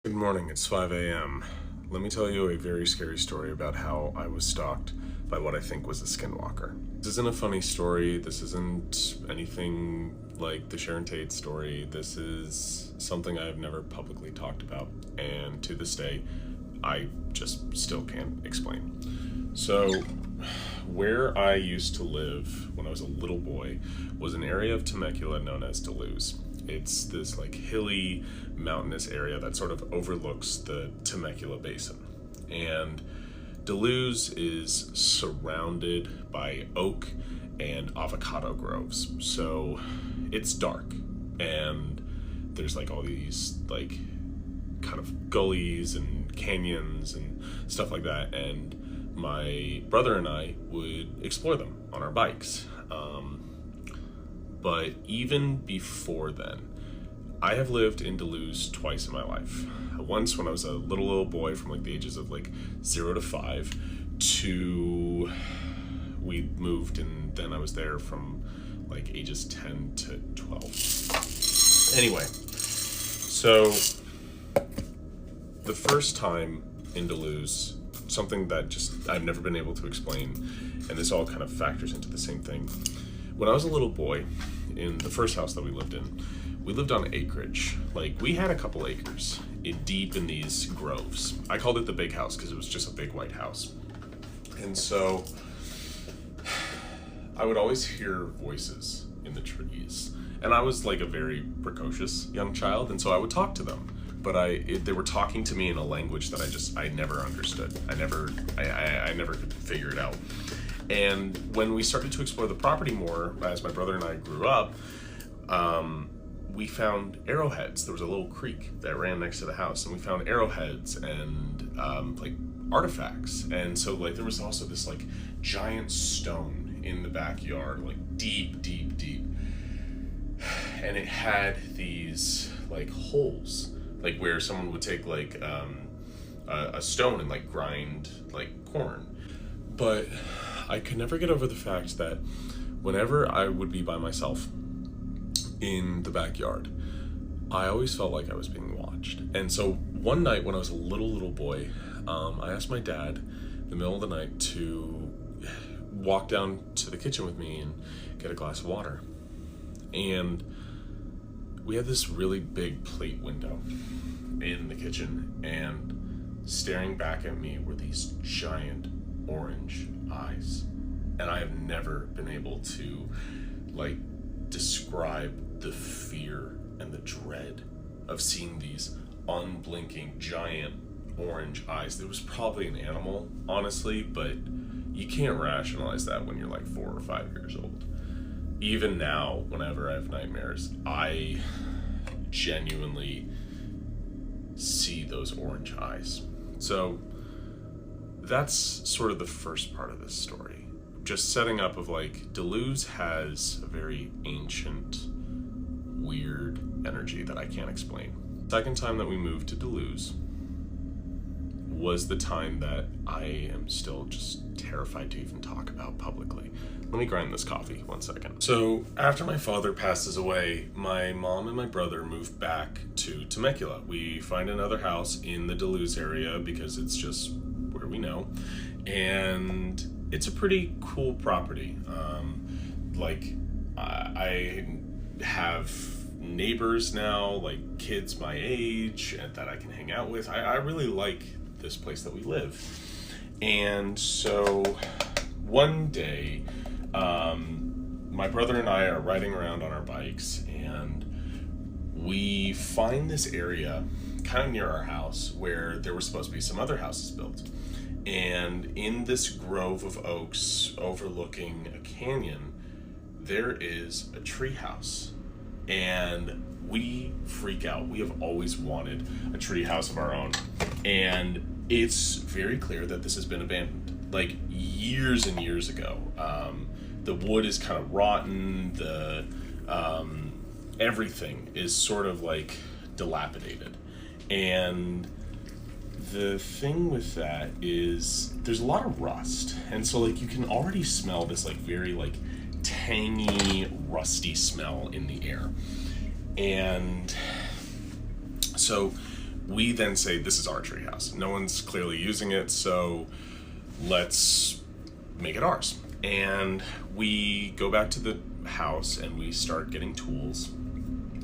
Good morning, it's 5 a.m. Let me tell you a very scary story about how I was stalked by what I think was a skinwalker. This isn't a funny story, this isn't anything like the Sharon Tate story. This is something I've never publicly talked about, and to this day, I just still can't explain. So, where I used to live when I was a little boy was an area of Temecula known as Duluth. It's this like hilly, mountainous area that sort of overlooks the Temecula Basin. And Duluth is surrounded by oak and avocado groves. So it's dark, and there's like all these like kind of gullies and canyons and stuff like that. And my brother and I would explore them on our bikes. But even before then, I have lived in Duluth twice in my life. Once when I was a little boy from like the ages of like 0 to 5 to we moved, and then I was there from like ages 10 to 12. Anyway, so the first time in Duluth, something that just I've never been able to explain, and this all kind of factors into the same thing. When I was a little boy, in the first house that we lived in, we lived on acreage. Like, we had a couple acres deep in these groves. I called it the big house because it was just a big white house. And so I would always hear voices in the trees. And I was like a very precocious young child, and so I would talk to them. But they were talking to me in a language that I never understood. I never could figure it out. And when we started to explore the property more, as my brother and I grew up, we found arrowheads. There was a little creek that ran next to the house, and we found arrowheads and like artifacts. And so like there was also this like giant stone in the backyard, like deep. And it had these like holes, like where someone would take like a stone and like grind like corn. But I could never get over the fact that whenever I would be by myself in the backyard, I always felt like I was being watched. And so one night when I was a little boy, I asked my dad in the middle of the night to walk down to the kitchen with me and get a glass of water. And we had this really big plate window in the kitchen, and staring back at me were these giant orange eyes. And I have never been able to like describe the fear and the dread of seeing these unblinking giant orange eyes. There was probably an animal, honestly, but you can't rationalize that when you're like 4 or 5 years old. Even now, whenever I have nightmares, I genuinely see those orange eyes. So that's sort of the first part of this story. Just setting up of like, Duluth has a very ancient, weird energy that I can't explain. Second time that we moved to Duluth was the time that I am still just terrified to even talk about publicly. Let me grind this coffee 1 second. So after my father passes away, my mom and my brother moved back to Temecula. We find another house in the Duluth area because it's just where we know, and it's a pretty cool property. I have neighbors now, like kids my age that I can hang out with. I really like this place that we live. And so one day, my brother and I are riding around on our bikes, and we find this area kind of near our house where there were supposed to be some other houses built. And in this grove of oaks overlooking a canyon, there is a tree house. And we freak out. We have always wanted a tree house of our own. And it's very clear that this has been abandoned, like years and years ago. The wood is kind of rotten. The everything is sort of like dilapidated. And the thing with that is there's a lot of rust. And so like you can already smell this like very like tangy, rusty smell in the air. And so We then say, this is our treehouse. No one's clearly using it, so let's make it ours. And we go back to the house and we start getting tools.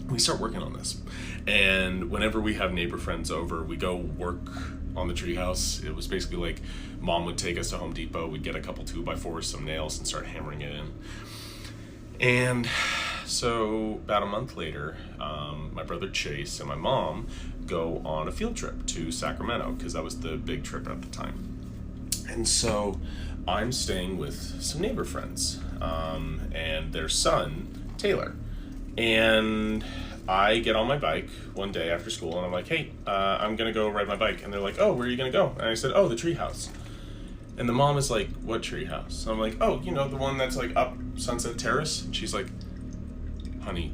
We start working on this. And whenever we have neighbor friends over, we go work on the treehouse. It was basically like mom would take us to Home Depot, we'd get a couple 2x4s, some nails, and start hammering it in. And so about a month later, my brother Chase and my mom go on a field trip to Sacramento, because that was the big trip at the time. And so I'm staying with some neighbor friends and their son, Taylor. And I get on my bike one day after school and I'm like, hey, I'm going to go ride my bike. And they're like, oh, where are you going to go? And I said, oh, the treehouse. And the mom is like, what treehouse? I'm like, oh, the one that's like up Sunset Terrace. And she's like, honey,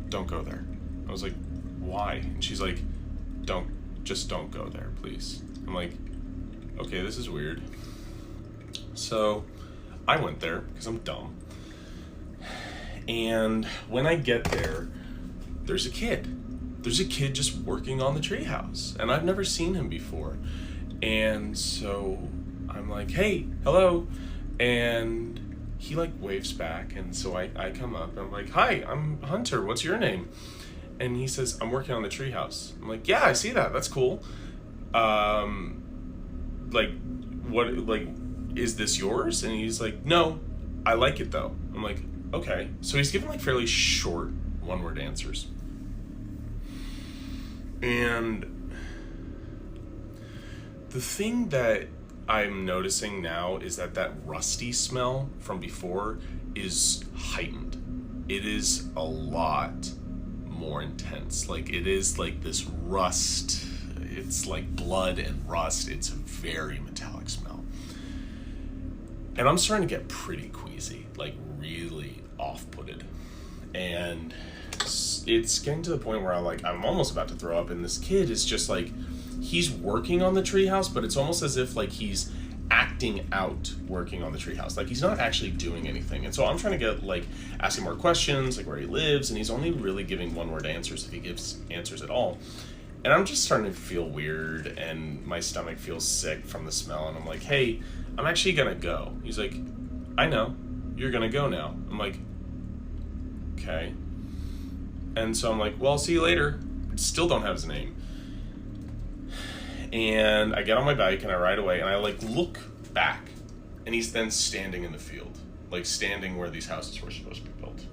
don't go there. I was like, why? And she's like, just don't go there, please. I'm like, okay, this is weird. So I went there because I'm dumb. And when I get there, there's a kid. There's a kid just working on the treehouse. And I've never seen him before. And so I'm like, hey, hello. And he like waves back. And so I come up and I'm like, hi, I'm Hunter. What's your name? And he says, I'm working on the treehouse. I'm like, yeah, I see that. That's cool. Is this yours? And he's like, no, I like it though. I'm like, okay. So he's giving like fairly short one-word answers. And the thing that I'm noticing now is that rusty smell from before is heightened. It is a lot more intense. Like, it is like this rust. It's like blood and rust. It's a very metallic smell. And I'm starting to get pretty queasy, like really off-putted. And it's getting to the point where I'm almost about to throw up, and this kid is just like, he's working on the treehouse, but it's almost as if like he's acting out working on the treehouse. Like, he's not actually doing anything. And so I'm trying to get like asking more questions, like where he lives, and he's only really giving one-word answers if he gives answers at all. And I'm just starting to feel weird, and my stomach feels sick from the smell, and I'm like, hey, I'm actually gonna go. He's like, I know, you're gonna go now. I'm like, okay. And so I'm like, well, I'll see you later. Still don't have his name. And I get on my bike and I ride away, and I like look back, and he's then standing in the field, like standing where these houses were supposed to be built.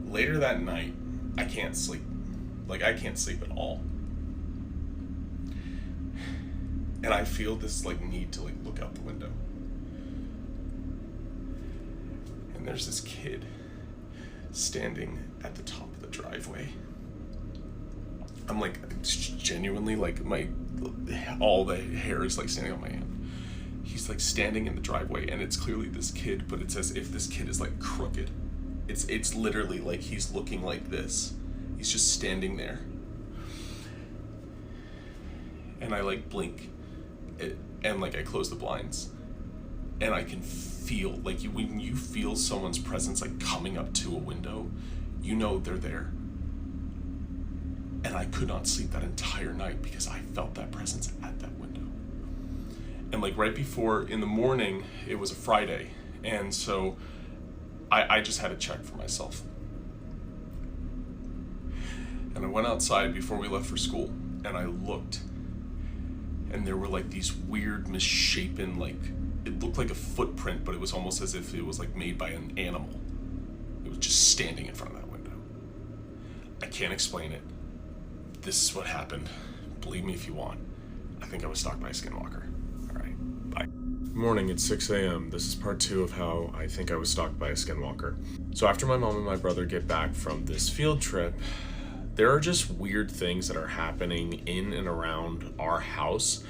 Later that night, I can't sleep. Like, I can't sleep at all. And I feel this like need to like look out the window. And there's this kid standing at the top of the driveway. I'm like, genuinely, like all the hair is like standing on my hand. He's like standing in the driveway, and it's clearly this kid, but it's as if this kid is like crooked. It's literally like he's looking like this. He's just standing there. And I like blink and like I close the blinds, and I can feel like when you feel someone's presence like coming up to a window, you know they're there. And I could not sleep that entire night because I felt that presence at that window. And like right before, in the morning, it was a Friday, and so I just had to check for myself. And I went outside before we left for school, and I looked, and there were like these weird misshapen, like, it looked like a footprint, but it was almost as if it was like made by an animal. It was just standing in front of that window. I can't explain it. This is what happened. Believe me if you want. I think I was stalked by a skinwalker. All right, bye. Morning, it's 6 a.m. This is part 2 of how I think I was stalked by a skinwalker. So after my mom and my brother get back from this field trip, there are just weird things that are happening in and around our house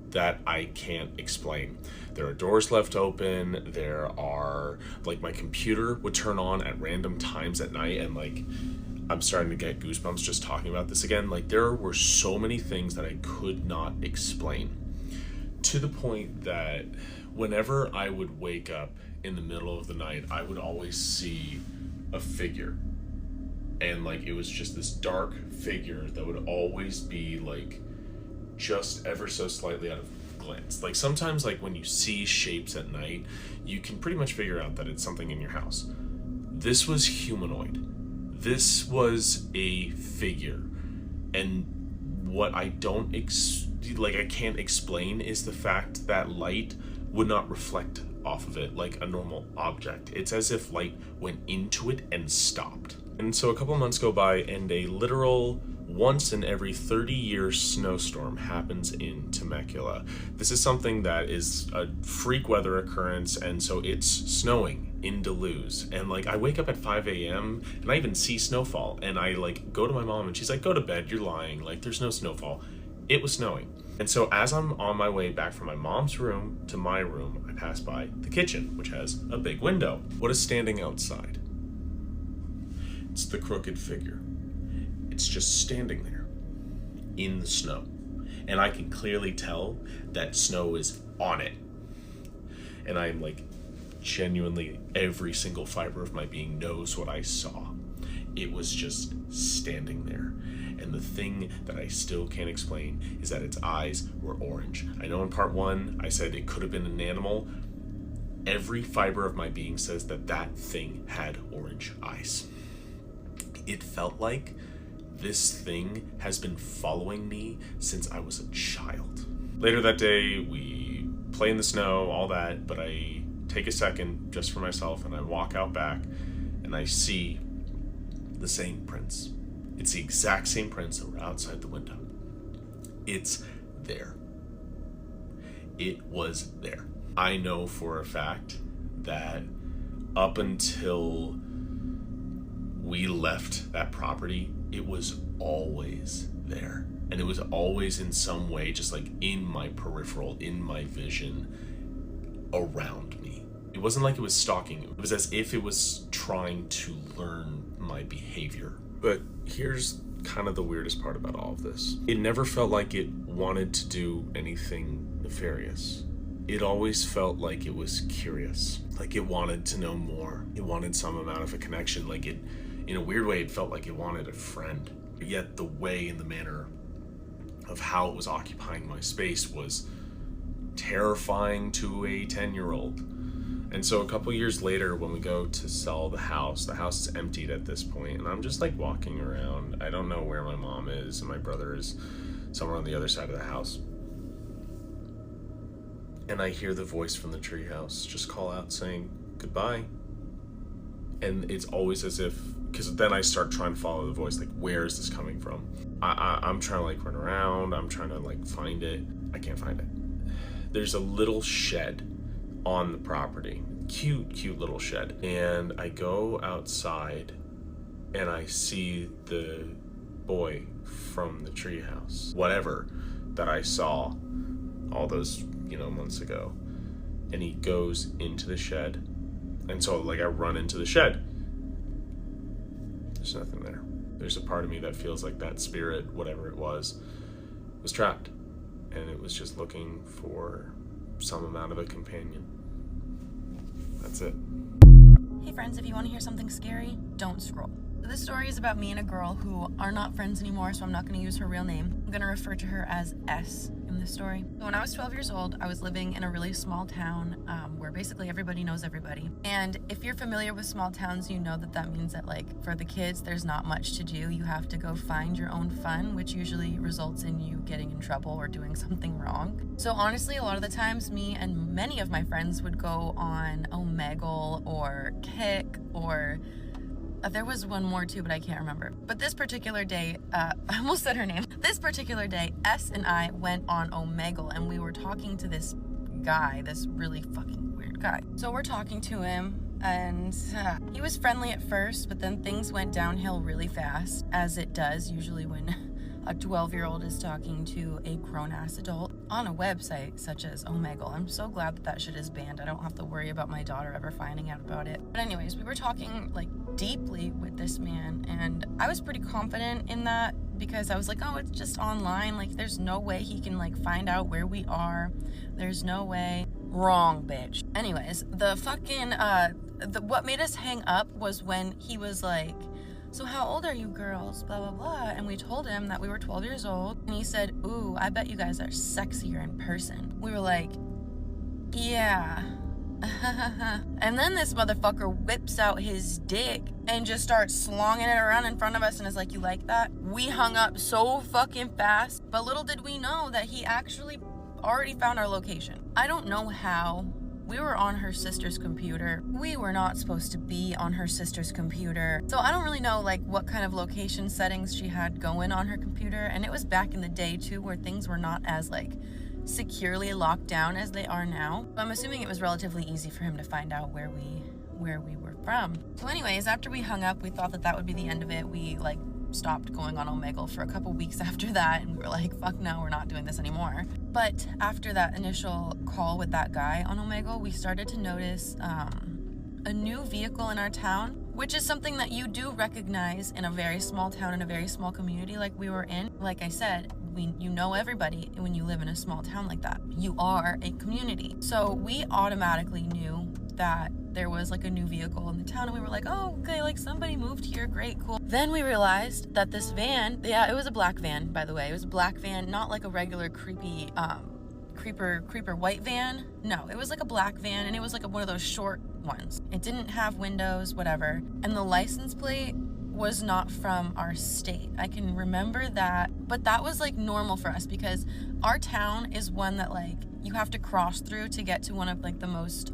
that I can't explain. There are doors left open. There are, like, my computer would turn on at random times at night, and like, I'm starting to get goosebumps just talking about this again. Like, there were so many things that I could not explain, to the point that whenever I would wake up in the middle of the night, I would always see a figure And like it was just this dark figure that would always be like just ever so slightly out of glance. Like sometimes like when you see shapes at night, you can pretty much figure out that it's something in your house. This was humanoid. This was a figure. And what I don't I can't explain is the fact that light would not reflect off of it like a normal object. It's as if light went into it and stopped. And so a couple months go by and a literal once in every 30-year snowstorm happens in Temecula. This is something that is a freak weather occurrence, and so it's snowing in Duluth. And like I wake up at 5 a.m. and I even see snowfall, and I like go to my mom and she's like, go to bed, you're lying, like there's no snowfall. It was snowing. And so as I'm on my way back from my mom's room to my room, I pass by the kitchen, which has a big window. What is standing outside? It's the crooked figure. It's just standing there in the snow. And I can clearly tell that snow is on it. And I'm like, genuinely, every single fiber of my being knows what I saw. It was just standing there. And the thing that I still can't explain is that its eyes were orange. I know in part 1, I said it could have been an animal. Every fiber of my being says that that thing had orange eyes. It felt like this thing has been following me since I was a child. Later that day, we play in the snow, all that, but I take a second just for myself and I walk out back and I see the same prints. It's the exact same prints that were outside the window. It's there. It was there. I know for a fact that up until we left that property, it was always there. And it was always in some way, just like in my peripheral, in my vision, around me. It wasn't like it was stalking. It was as if it was trying to learn my behavior. But here's kind of the weirdest part about all of this. It never felt like it wanted to do anything nefarious. It always felt like it was curious. Like it wanted to know more. It wanted some amount of a connection. Like it, in a weird way, it felt like it wanted a friend. Yet the way and the manner of how it was occupying my space was terrifying to a 10-year-old. And so a couple years later, when we go to sell the house is emptied at this point, and I'm just like walking around. I don't know where my mom is, and my brother is somewhere on the other side of the house. And I hear the voice from the treehouse just call out saying, goodbye. And it's always as if, because then I start trying to follow the voice, like, where is this coming from? I'm trying to like run around, I'm trying to like find it. I can't find it. There's a little shed on the property, cute little shed. And I go outside and I see the boy from the treehouse, whatever that I saw all those, months ago. And he goes into the shed. And so like I run into the shed. There's nothing there. There's a part of me that feels like that spirit, whatever it was trapped. And it was just looking for some amount of a companion. That's it. Hey friends, if you want to hear something scary, don't scroll. This story is about me and a girl who are not friends anymore, so I'm not going to use her real name. I'm going to refer to her as S in this story. When I was 12 years old, I was living in a really small town where basically everybody knows everybody. And if you're familiar with small towns, you know that means that like for the kids, there's not much to do. You have to go find your own fun, which usually results in you getting in trouble or doing something wrong. So honestly, a lot of the times me and many of my friends would go on Omegle or Kick or there was one more too, but I can't remember. But this particular day, I almost said her name. This particular day, S and I went on Omegle and we were talking to this guy, this really fucking weird guy. So we're talking to him and he was friendly at first, but then things went downhill really fast, as it does usually when a 12-year-old is talking to a grown-ass adult on a website such as Omegle. I'm so glad that shit is banned. I don't have to worry about my daughter ever finding out about it. But anyways, we were talking like deeply with this man, and I was pretty confident in that because I was like, oh, it's just online. Like, there's no way he can like find out where we are. There's no way. Wrong, bitch. Anyways, the fucking what made us hang up was when he was like, so how old are you girls, blah blah blah. And we told him that we were 12 years old, and he said, ooh, I bet you guys are sexier in person. We were like, yeah. And then this motherfucker whips out his dick and just starts slonging it around in front of us and is like, you like that? We hung up so fucking fast, but little did we know that he actually already found our location. I don't know how. We were on her sister's computer. We were not supposed to be on her sister's computer. So I don't really know like what kind of location settings she had going on her computer. And it was back in the day too, where things were not as like securely locked down as they are now. So I'm assuming it was relatively easy for him to find out where we were from. So anyways, after we hung up, we thought that that would be the end of it. We like stopped going on Omegle for a couple weeks after that, and we were like, fuck no, we're not doing this anymore. But after that initial call with that guy on Omegle, we started to notice a new vehicle in our town, which is something that you do recognize in a very small town, in a very small community like we were in. Like I said, you know everybody when you live in a small town like that. You are a community. So we automatically knew that there was like a new vehicle in the town, and we were like, oh, okay, like somebody moved here, great, cool. Then we realized that this van, yeah, it was a black van, by the way. It was a black van, not like a regular creepy creeper white van. No, it was like a black van, and it was like one of those short ones. It didn't have windows, whatever. And the license plate was not from our state. I can remember that, but that was like normal for us because our town is one that like you have to cross through to get to one of the most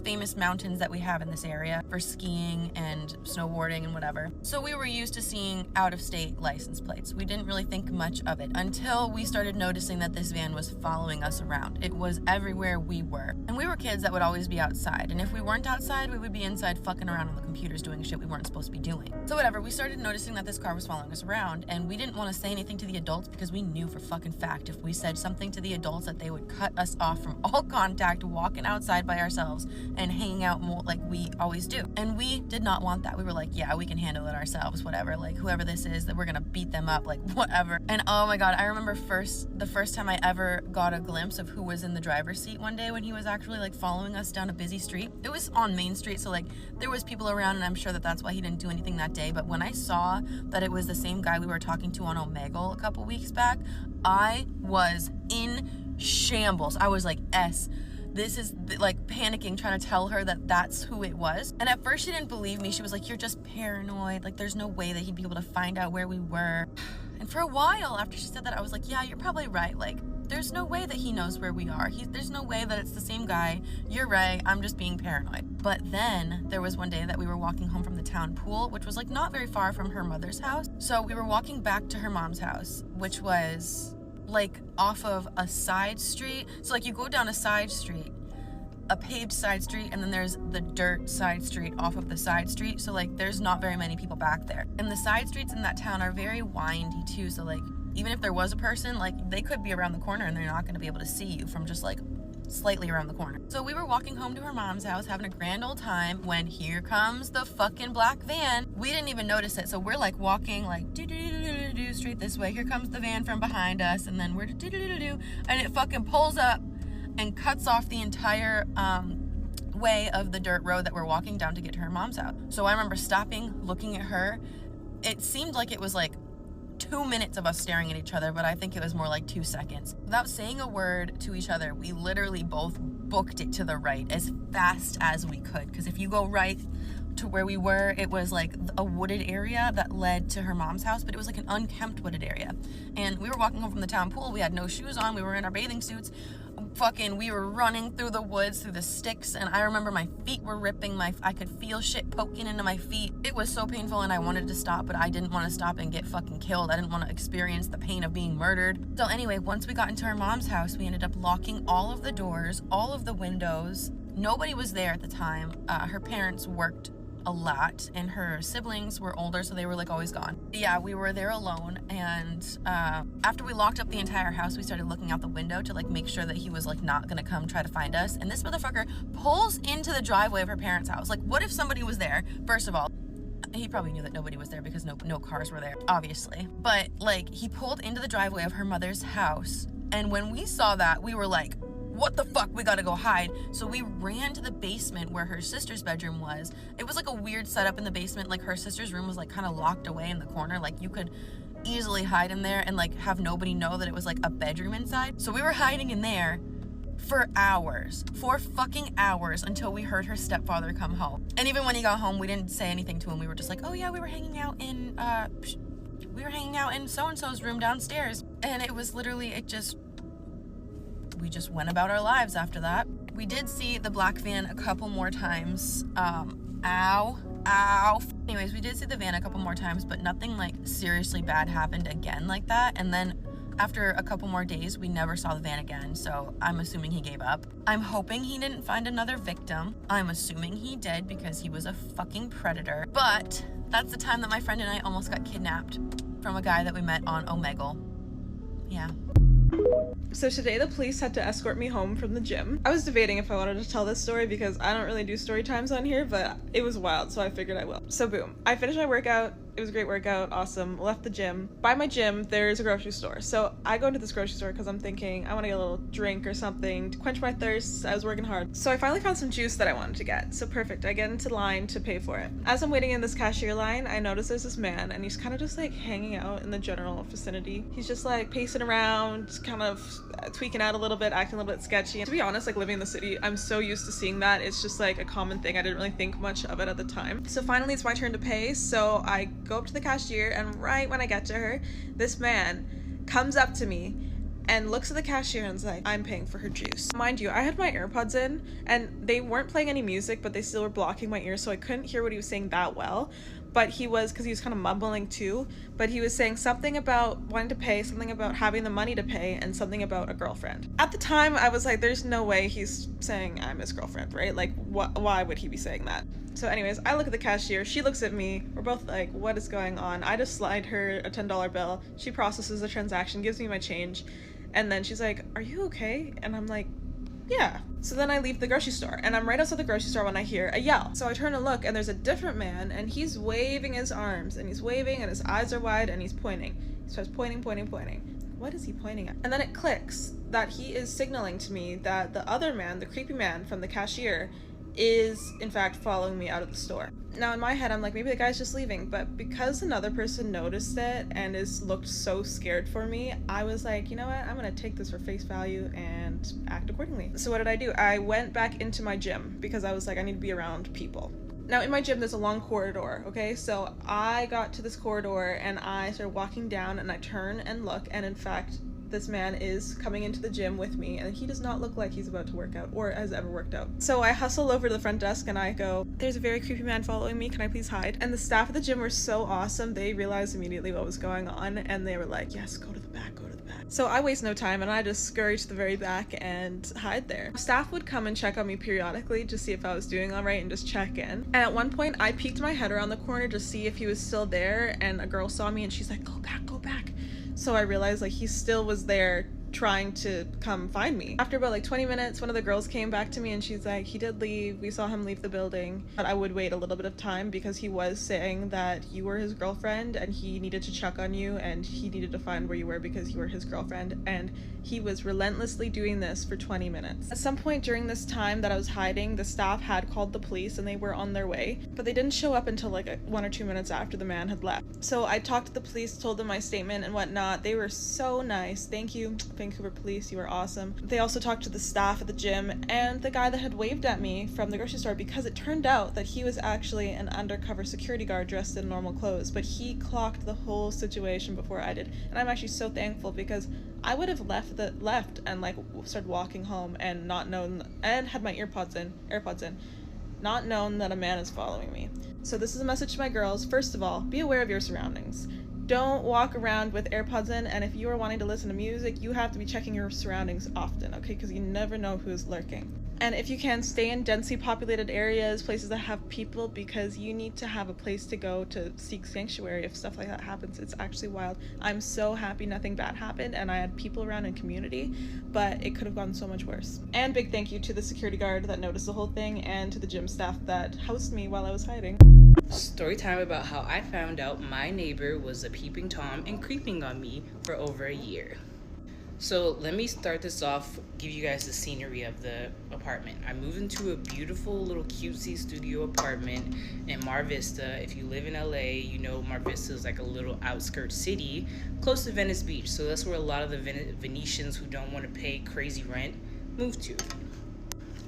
famous mountains that we have in this area for skiing and snowboarding and whatever. So we were used to seeing out-of-state license plates. We didn't really think much of it until we started noticing that this van was following us around. It was everywhere we were. And we were kids that would always be outside. And if we weren't outside, we would be inside fucking around on the computers doing shit we weren't supposed to be doing. So whatever, we started noticing that this car was following us around, and we didn't want to say anything to the adults because we knew for fucking fact if we said something to the adults that they would cut us off from all contact walking outside by ourselves and hanging out more like we always do. And we did not want that. We were like, yeah, we can handle it ourselves, whatever. Like whoever this is, that we're gonna beat them up, like whatever. And oh my God, I remember the first time I ever got a glimpse of who was in the driver's seat one day when he was actually like following us down a busy street. It was on Main Street, so like there was people around, and I'm sure that that's why he didn't do anything that day. But when I saw that it was the same guy we were talking to on Omegle a couple weeks back, I was in shambles. I was like, this is like panicking, trying to tell her that that's who it was. And at first she didn't believe me. She was like, you're just paranoid. Like there's no way that he'd be able to find out where we were. And for a while after she said that, I was like, yeah, you're probably right. Like there's no way that he knows where we are. There's no way that it's the same guy. You're right. I'm just being paranoid. But then there was one day that we were walking home from the town pool, which was like not very far from her mother's house. So we were walking back to her mom's house, which was like off of a side street. So like you go down a side street, a paved side street, and then there's the dirt side street off of the side street. So like there's not very many people back there. And the side streets in that town are very windy too. So like even if there was a person, like they could be around the corner and they're not going to be able to see you from just like slightly around the corner. So we were walking home to her mom's house having a grand old time when here comes the fucking black van. We didn't even notice it. So we're like walking like do straight this way. Here comes the van from behind us, and then we're do, and it fucking pulls up and cuts off the entire way of the dirt road that we're walking down to get to her mom's house. So I remember stopping, looking at her. It seemed like it was like 2 minutes of us staring at each other, but I think it was more like 2 seconds. Without saying a word to each other, we literally both booked it to the right as fast as we could. Because if you go right to where we were, it was like a wooded area that led to her mom's house, but it was like an unkempt wooded area. And we were walking home from the town pool. We had no shoes on. We were in our bathing suits. We were running through the woods, through the sticks, and I remember my feet were ripping. I could feel shit poking into my feet. It was so painful, and I wanted to stop, but I didn't want to stop and get fucking killed. I didn't want to experience the pain of being murdered. So anyway, once we got into her mom's house, we ended up locking all of the doors, all of the windows. Nobody was there at the time. Her parents worked a lot, and her siblings were older, so they were like always gone. Yeah, we were there alone, and after we locked up the entire house, we started looking out the window to like make sure that he was like not gonna come try to find us. And this motherfucker pulls into the driveway of her parents' house. Like, what if somebody was there? First of all, he probably knew that nobody was there because no cars were there, obviously. But like, he pulled into the driveway of her mother's house, and when we saw that, we were like, what the fuck, we gotta go hide. So we ran to the basement where her sister's bedroom was. It was like a weird setup in the basement. Like her sister's room was like kind of locked away in the corner. Like you could easily hide in there and like have nobody know that it was like a bedroom inside. So we were hiding in there for hours, for fucking hours, until we heard her stepfather come home. And even when he got home, we didn't say anything to him. We were just like, oh yeah, we were hanging out in so-and-so's room downstairs. And it was literally, we just went about our lives after that. We did see the black van a couple more times. Ow. Anyways, we did see the van a couple more times, but nothing like seriously bad happened again like that. And then after a couple more days, we never saw the van again, so I'm assuming he gave up. I'm hoping he didn't find another victim. I'm assuming he did because he was a fucking predator. But that's the time that my friend and I almost got kidnapped from a guy that we met on Omegle. Yeah. So today the police had to escort me home from the gym. I was debating if I wanted to tell this story because I don't really do story times on here, but it was wild, so I figured I will. So boom, I finished my workout. It was a great workout, awesome. Left the gym. By my gym, there's a grocery store. So I go into this grocery store because I'm thinking I want to get a little drink or something to quench my thirst. I was working hard. So I finally found some juice that I wanted to get. So perfect, I get into line to pay for it. As I'm waiting in this cashier line, I notice there's this man and he's kind of just like hanging out in the general vicinity. He's just like pacing around, kind of tweaking out a little bit, acting a little bit sketchy. And to be honest, like living in the city, I'm so used to seeing that. It's just like a common thing. I didn't really think much of it at the time. So finally it's my turn to pay. So I go up to the cashier, and right when I get to her, this man comes up to me and looks at the cashier and is like, I'm paying for her juice. Mind you, I had my AirPods in and they weren't playing any music, but they still were blocking my ears, so I couldn't hear what he was saying that well. But he was, because he was kind of mumbling too, but he was saying something about wanting to pay, something about having the money to pay, and something about a girlfriend. At the time, I was like, there's no way he's saying I'm his girlfriend, right? Like, why would he be saying that? So anyways, I look at the cashier, she looks at me, we're both like, what is going on? I just slide her a $10 bill, she processes the transaction, gives me my change, and then she's like, are you okay? And I'm like, yeah. So then I leave the grocery store, and I'm right outside the grocery store when I hear a yell. So I turn and look, and there's a different man, and he's waving his arms, and he's waving, and his eyes are wide, and he's pointing. He starts pointing. What is he pointing at? And then it clicks that he is signaling to me that the other man, the creepy man from the cashier, is in fact following me out of the store. Now in my head I'm like, maybe the guy's just leaving, but because another person noticed it and looked so scared for me, I was like, you know what, I'm gonna take this for face value and act accordingly. So what did I do? I went back into my gym because I was like, I need to be around people. Now in my gym there's a long corridor, okay? So I got to this corridor and I started walking down and I turn and look, and in fact this man is coming into the gym with me, and he does not look like he's about to work out or has ever worked out. So I hustle over to the front desk and I go, there's a very creepy man following me, can I please hide? And the staff at the gym were so awesome, they realized immediately what was going on and they were like, yes, go to the back, go to the back. So I waste no time and I just scurry to the very back and hide there. Staff would come and check on me periodically to see if I was doing all right and just check in. And at one point I peeked my head around the corner to see if he was still there, and a girl saw me and she's like, go back, go back. So I realized like he still was there trying to come find me. After about like 20 minutes, one of the girls came back to me and she's like, he did leave, we saw him leave the building. But I would wait a little bit of time because he was saying that you were his girlfriend and he needed to check on you and he needed to find where you were because you were his girlfriend, and he was relentlessly doing this for 20 minutes. At some point during this time that I was hiding, the staff had called the police and they were on their way, but they didn't show up until like 1 or 2 minutes after the man had left. So I talked to the police, told them my statement and whatnot. They were so nice. Thank you, Vancouver Police, you were awesome. They also talked to the staff at the gym and the guy that had waved at me from the grocery store, because it turned out that he was actually an undercover security guard dressed in normal clothes, but he clocked the whole situation before I did. And I'm actually so thankful because I would have left and like started walking home and not known, and had my AirPods in, not known that a man is following me. So this is a message to my girls. First of all, be aware of your surroundings. Don't walk around with AirPods in, and if you are wanting to listen to music, you have to be checking your surroundings often, okay? Because you never know who's lurking. And if you can, stay in densely populated areas, places that have people, because you need to have a place to go to seek sanctuary if stuff like that happens. It's actually wild. I'm so happy nothing bad happened and I had people around in community, but it could have gone so much worse. And big thank you to the security guard that noticed the whole thing and to the gym staff that housed me while I was hiding. Story time about how I found out my neighbor was a peeping Tom and creeping on me for over a year. So let me start this off, give you guys the scenery of the apartment. I moved into a beautiful little cutesy studio apartment in Mar Vista. If you live in LA, you know Mar Vista is like a little outskirt city close to Venice Beach. So that's where a lot of the Venetians who don't want to pay crazy rent move to.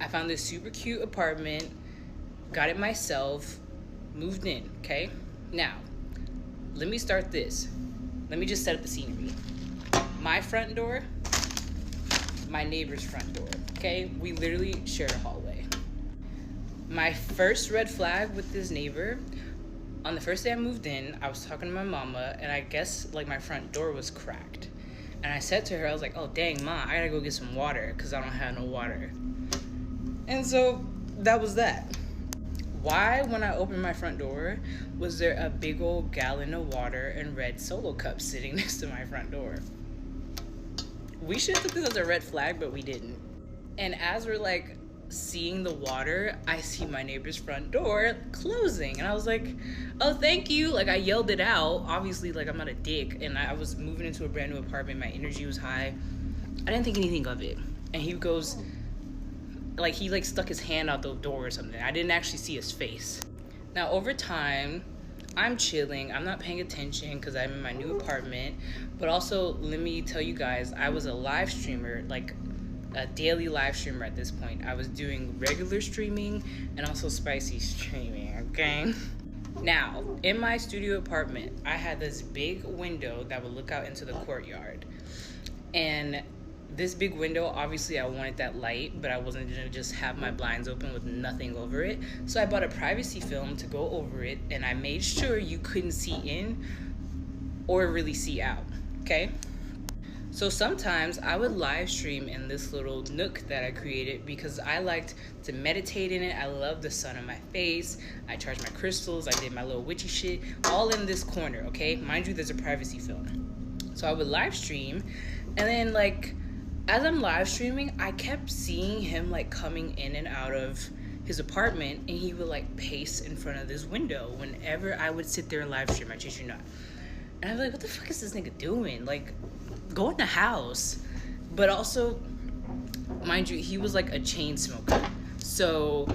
I found this super cute apartment, got it myself, moved in, okay? Now, let me start this. Let me just set up the scenery. My front door, my neighbor's front door, okay? We literally share a hallway. My first red flag with this neighbor, on the first day I moved in, I was talking to my mama, and I guess like my front door was cracked. And I said to her, I was like, oh dang, ma, I gotta go get some water because I don't have no water. And so that was that. Why, when I opened my front door, was there a big old gallon of water and red Solo cups sitting next to my front door? We should have took this as a red flag, but we didn't. And as we're like seeing the water, I see my neighbor's front door closing. And I was like, oh, thank you. Like, I yelled it out. Obviously, like, I'm not a dick. And I was moving into a brand new apartment. My energy was high. I didn't think anything of it. And he goes, like, he like stuck his hand out the door or something. I didn't actually see his face. Now, over time, I'm chilling. I'm not paying attention because I'm in my new apartment. But also, let me tell you guys, I was a live streamer, like a daily live streamer at this point. I was doing regular streaming and also spicy streaming, okay? Now, in my studio apartment, I had this big window that would look out into the courtyard. And this big window, obviously I wanted that light, but I wasn't gonna just have my blinds open with nothing over it. So I bought a privacy film to go over it, and I made sure you couldn't see in or really see out, okay? So sometimes I would live stream in this little nook that I created because I liked to meditate in it. I love the sun on my face. I charged my crystals. I did my little witchy shit, all in this corner, okay? Mind you, there's a privacy film. So I would live stream, and then like, as I'm live streaming, I kept seeing him like coming in and out of his apartment, and he would like pace in front of this window whenever I would sit there and live stream. I shit you not. And I was like, what the fuck is this nigga doing? Like, go in the house. But also, mind you, he was like a chain smoker. So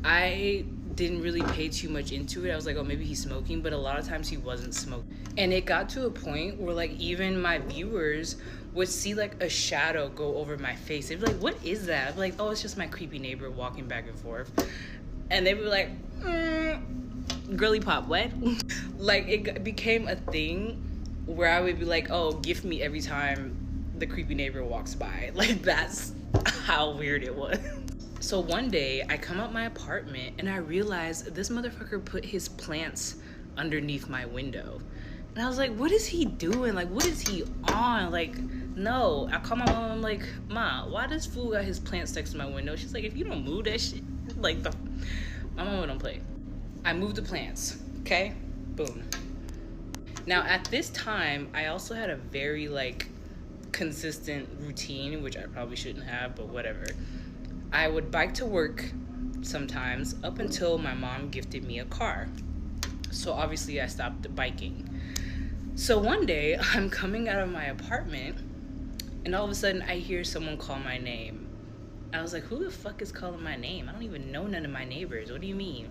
I didn't really pay too much into it. I was like, oh, maybe he's smoking, but a lot of times he wasn't smoking. And it got to a point where like even my viewers would see like a shadow go over my face. They'd be like, what is that? I'd be like, oh, it's just my creepy neighbor walking back and forth. And they'd be like, girly pop, what? Like, it became a thing where I would be like, oh, gift me every time the creepy neighbor walks by. Like, that's how weird it was. So one day I come out my apartment and I realized this motherfucker put his plants underneath my window. And I was like, what is he doing? Like, what is he on? Like, no. I call my mom, I'm like, Ma, why does fool got his plants next to my window? She's like, if you don't move that shit, like, my mom don't play. I moved the plants, okay? Boom. Now, at this time, I also had a very, like, consistent routine, which I probably shouldn't have, but whatever. I would bike to work sometimes up until my mom gifted me a car. So obviously I stopped biking. So one day I'm coming out of my apartment and all of a sudden I hear someone call my name. I was like, who the fuck is calling my name? I don't even know none of my neighbors. What do you mean?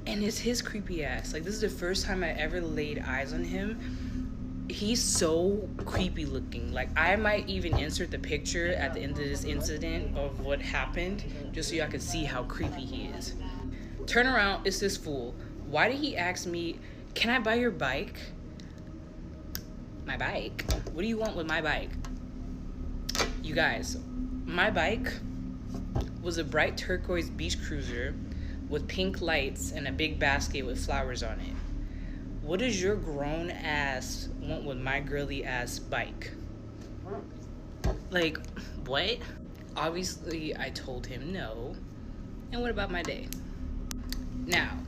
And it's his creepy ass. Like, this is the first time I ever laid eyes on him. He's so creepy looking. Like, I might even insert the picture at the end of this incident of what happened just so y'all can see how creepy he is. Turn around, it's this fool. Why did he ask me, can I buy your bike? My bike? What do you want with my bike? You guys, my bike was a bright turquoise beach cruiser with pink lights and a big basket with flowers on it. What does your grown ass want with my girly ass bike? Like, what? Obviously, I told him no. And what about my day? Now,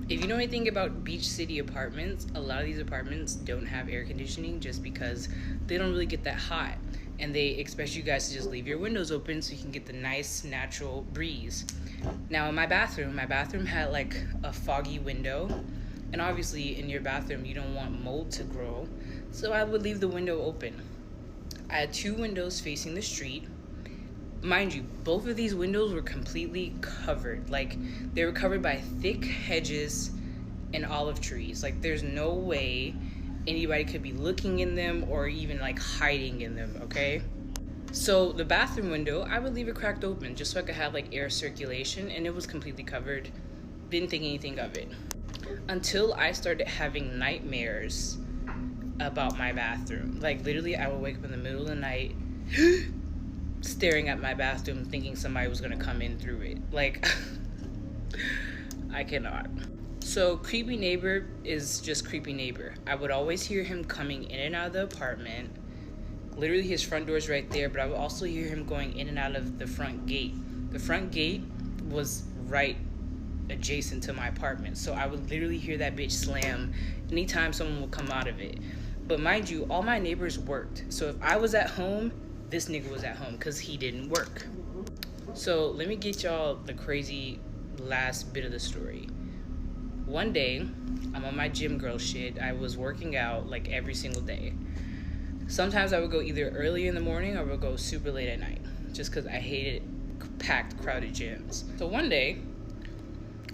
if you know anything about beach city apartments, a lot of these apartments don't have air conditioning just because they don't really get that hot. And they expect you guys to just leave your windows open so you can get the nice natural breeze. Now in my bathroom had like a foggy window. And obviously in your bathroom, you don't want mold to grow. So I would leave the window open. I had 2 windows facing the street. Mind you, both of these windows were completely covered. Like, they were covered by thick hedges and olive trees. Like, there's no way anybody could be looking in them or even like hiding in them, okay? So the bathroom window, I would leave it cracked open just so I could have like air circulation, and it was completely covered. Didn't think anything of it. Until I started having nightmares about my bathroom. Like, literally, I would wake up in the middle of the night staring at my bathroom thinking somebody was gonna come in through it. Like, I cannot. So creepy neighbor is just creepy neighbor. I would always hear him coming in and out of the apartment. Literally, his front door is right there, but I would also hear him going in and out of the front gate. The front gate was right adjacent to my apartment, so I would literally hear that bitch slam anytime someone would come out of it. But mind you, all my neighbors worked, so if I was at home, this nigga was at home because he didn't work. So let me get y'all the crazy last bit of the story. One day, I'm on my gym girl shit. I was working out like every single day. Sometimes I would go either early in the morning or I would go super late at night, just because I hated packed, crowded gyms. So one day,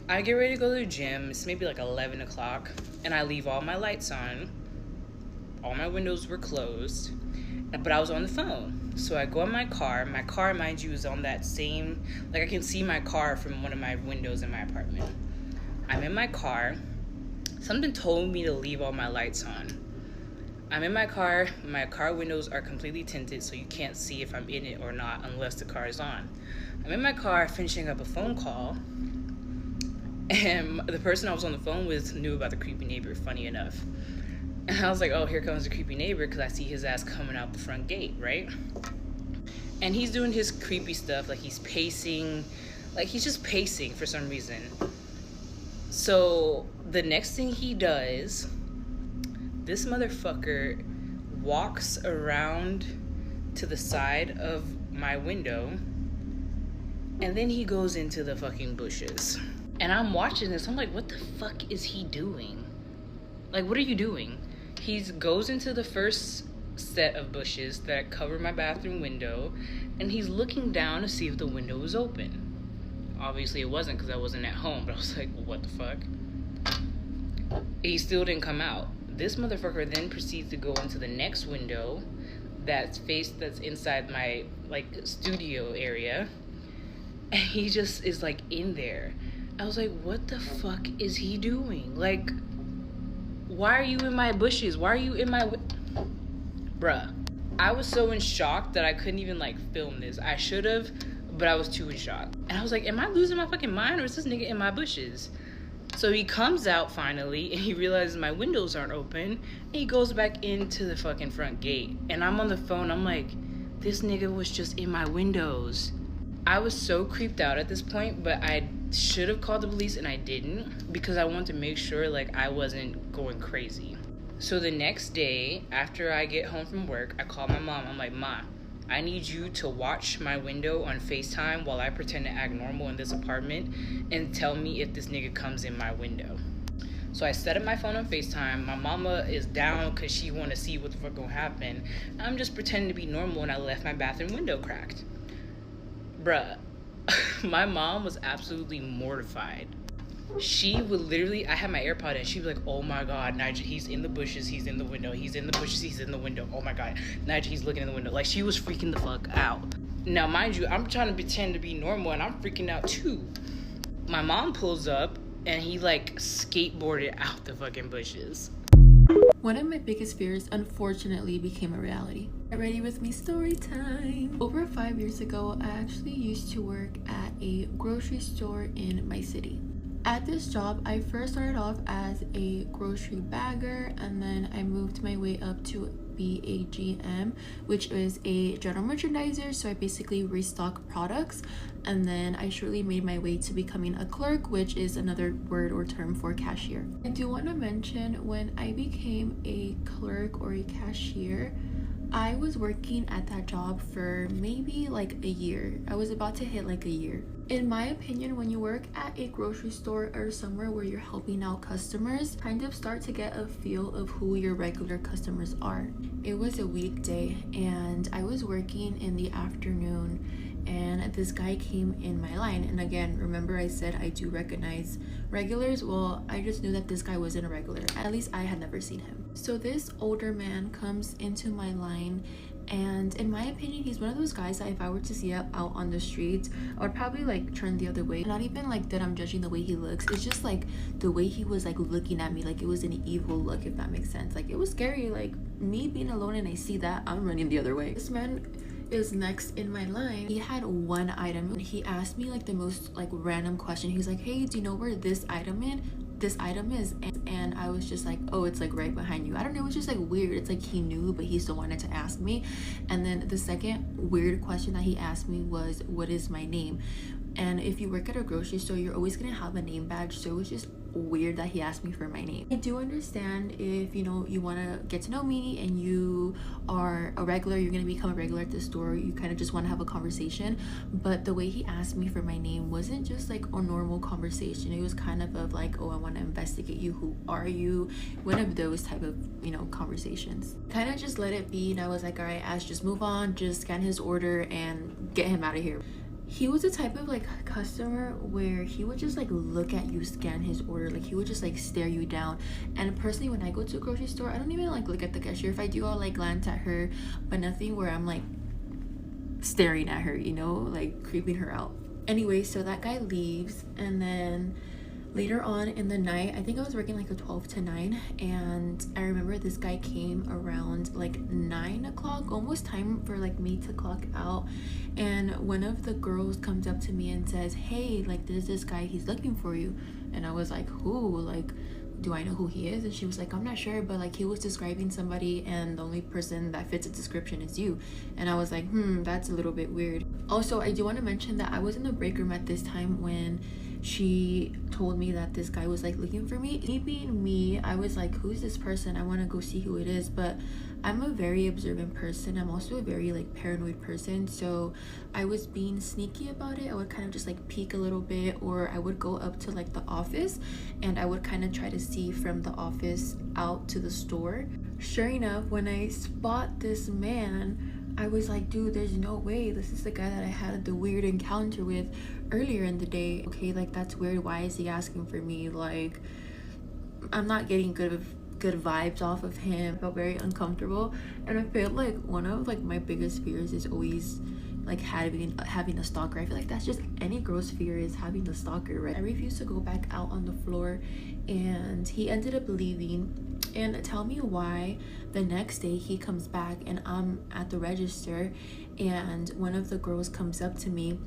I get ready to go to the gym. It's maybe like 11 o'clock, and I leave all my lights on. All my windows were closed, but I was on the phone. So I go in my car. My car, mind you, is on that same, like I can see my car from one of my windows in my apartment. I'm in my car. Something told me to leave all my lights on. I'm in my car windows are completely tinted, so you can't see if I'm in it or not unless the car is on. I'm in my car finishing up a phone call, and the person I was on the phone with knew about the creepy neighbor, funny enough. And I was like, oh, here comes the creepy neighbor, because I see his ass coming out the front gate, right? And he's doing his creepy stuff, like he's pacing, like he's just pacing for some reason. So the next thing he does, this motherfucker walks around to the side of my window, and then he goes into the fucking bushes. And I'm watching this, I'm like, what the fuck is he doing? Like, what are you doing? He goes into the first set of bushes that cover my bathroom window, and he's looking down to see if the window was open. Obviously it wasn't, because I wasn't at home, but I was like, well, what the fuck? He still didn't come out. This motherfucker then proceeds to go into the next window that's inside my like studio area, and he just is like in there. I was like, what the fuck is he doing? Like, why are you in my bushes? Why are you in my bruh? I was so in shock that I couldn't even like film this. I should have, but I was too in shock. And I was like, am I losing my fucking mind, or is this nigga in my bushes? So he comes out finally, and he realizes my windows aren't open, and he goes back into the fucking front gate. And I'm on the phone, I'm like, this nigga was just in my windows. I was so creeped out at this point, but I should have called the police, and I didn't, because I wanted to make sure like I wasn't going crazy. So the next day, after I get home from work, I call my mom. I'm like, Ma, I need you to watch my window on FaceTime while I pretend to act normal in this apartment, and tell me if this nigga comes in my window. So I set up my phone on FaceTime. My mama is down because she want to see what the fuck gonna happen. I'm just pretending to be normal, and I left my bathroom window cracked. Bruh, my mom was absolutely mortified. She would literally, I had my AirPod in, she'd be like, oh my God, Nigel, he's in the bushes, he's in the window, he's in the bushes, he's in the window, oh my God, Nigel, he's looking in the window. Like, she was freaking the fuck out. Now, mind you, I'm trying to pretend to be normal, and I'm freaking out too. My mom pulls up, and he like skateboarded out the fucking bushes. One of my biggest fears unfortunately became a reality. Get ready with me, story time. Over 5 years ago, I actually used to work at a grocery store in my city. At this job, I first started off as a grocery bagger, and then I moved my way up to be a GM, which is a general merchandiser. So I basically restock products, and then I shortly made my way to becoming a clerk, which is another word or term for cashier. I do want to mention, when I became a clerk or a cashier, I was working at that job for maybe like a year. I was about to hit like a year. In my opinion, when you work at a grocery store or somewhere where you're helping out customers, kind of start to get a feel of who your regular customers are. It was a weekday and I was working in the afternoon, and this guy came in my line. And again, remember I said I do recognize regulars? Well, I just knew that this guy wasn't a regular. At least I had never seen him. So this older man comes into my line, and in my opinion, he's one of those guys that if I were to see out on the streets, I would probably like turn the other way. Not even like that I'm judging the way he looks, it's just like the way he was like looking at me, like it was an evil look, if that makes sense. Like it was scary. Like me being alone and I see that, I'm running the other way. This man is next in my line. He had one item. He asked me like the most like random question. He was like, hey, do you know where this item is? And I was just like, oh, it's like right behind you. I don't know, it was just like weird. It's like he knew, but he still wanted to ask me. And then the second weird question that he asked me was, what is my name? And if you work at a grocery store, you're always gonna have a name badge, so it was just weird that he asked me for my name. I do understand if you know you want to get to know me and you are a regular, you're gonna become a regular at the store, you kind of just want to have a conversation. But the way he asked me for my name wasn't just like a normal conversation. It was kind of like, oh, I want to investigate you, who are you, one of those type of, you know, conversations. Kind of just let it be, and I was like, all right, Ash, just move on, just scan his order and get him out of here. He was the type of like customer where he would just like look at you, scan his order, like he would just like stare you down. And personally, when I go to a grocery store, I don't even like look at the cashier. If I do, I'll like glance at her, but nothing where I'm like staring at her, you know, like creeping her out. Anyway, so that guy leaves, and then later on in the night, I think I was working like a 12 to 9, and I remember this guy came around like 9 o'clock, almost time for like me to clock out. And one of the girls comes up to me and says, hey, like there's this guy, he's looking for you. And I was like, who? Like, do I know who he is? And she was like, I'm not sure, but like he was describing somebody and the only person that fits the description is you. And I was like, that's a little bit weird. Also, I do want to mention that I was in the break room at this time when she told me that this guy was like looking for me. Me being me, I was like, who's this person? I want to go see who it is. But I'm a very observant person. I'm also a very like paranoid person, so I was being sneaky about it. I would kind of just like peek a little bit, or I would go up to like the office and I would kind of try to see from the office out to the store. Sure enough, when I spot this man, I was like, dude, there's no way this is the guy that I had the weird encounter with earlier in the day. Okay, like that's weird. Why is he asking for me? Like, I'm not getting good vibes off of him. I felt very uncomfortable, and I feel like one of like my biggest fears is always like having a stalker. I feel like that's just any girl's fear, is having the stalker, right? I refused to go back out on the floor, and he ended up leaving. And tell me why the next day he comes back and I'm at the register, and one of the girls comes up to me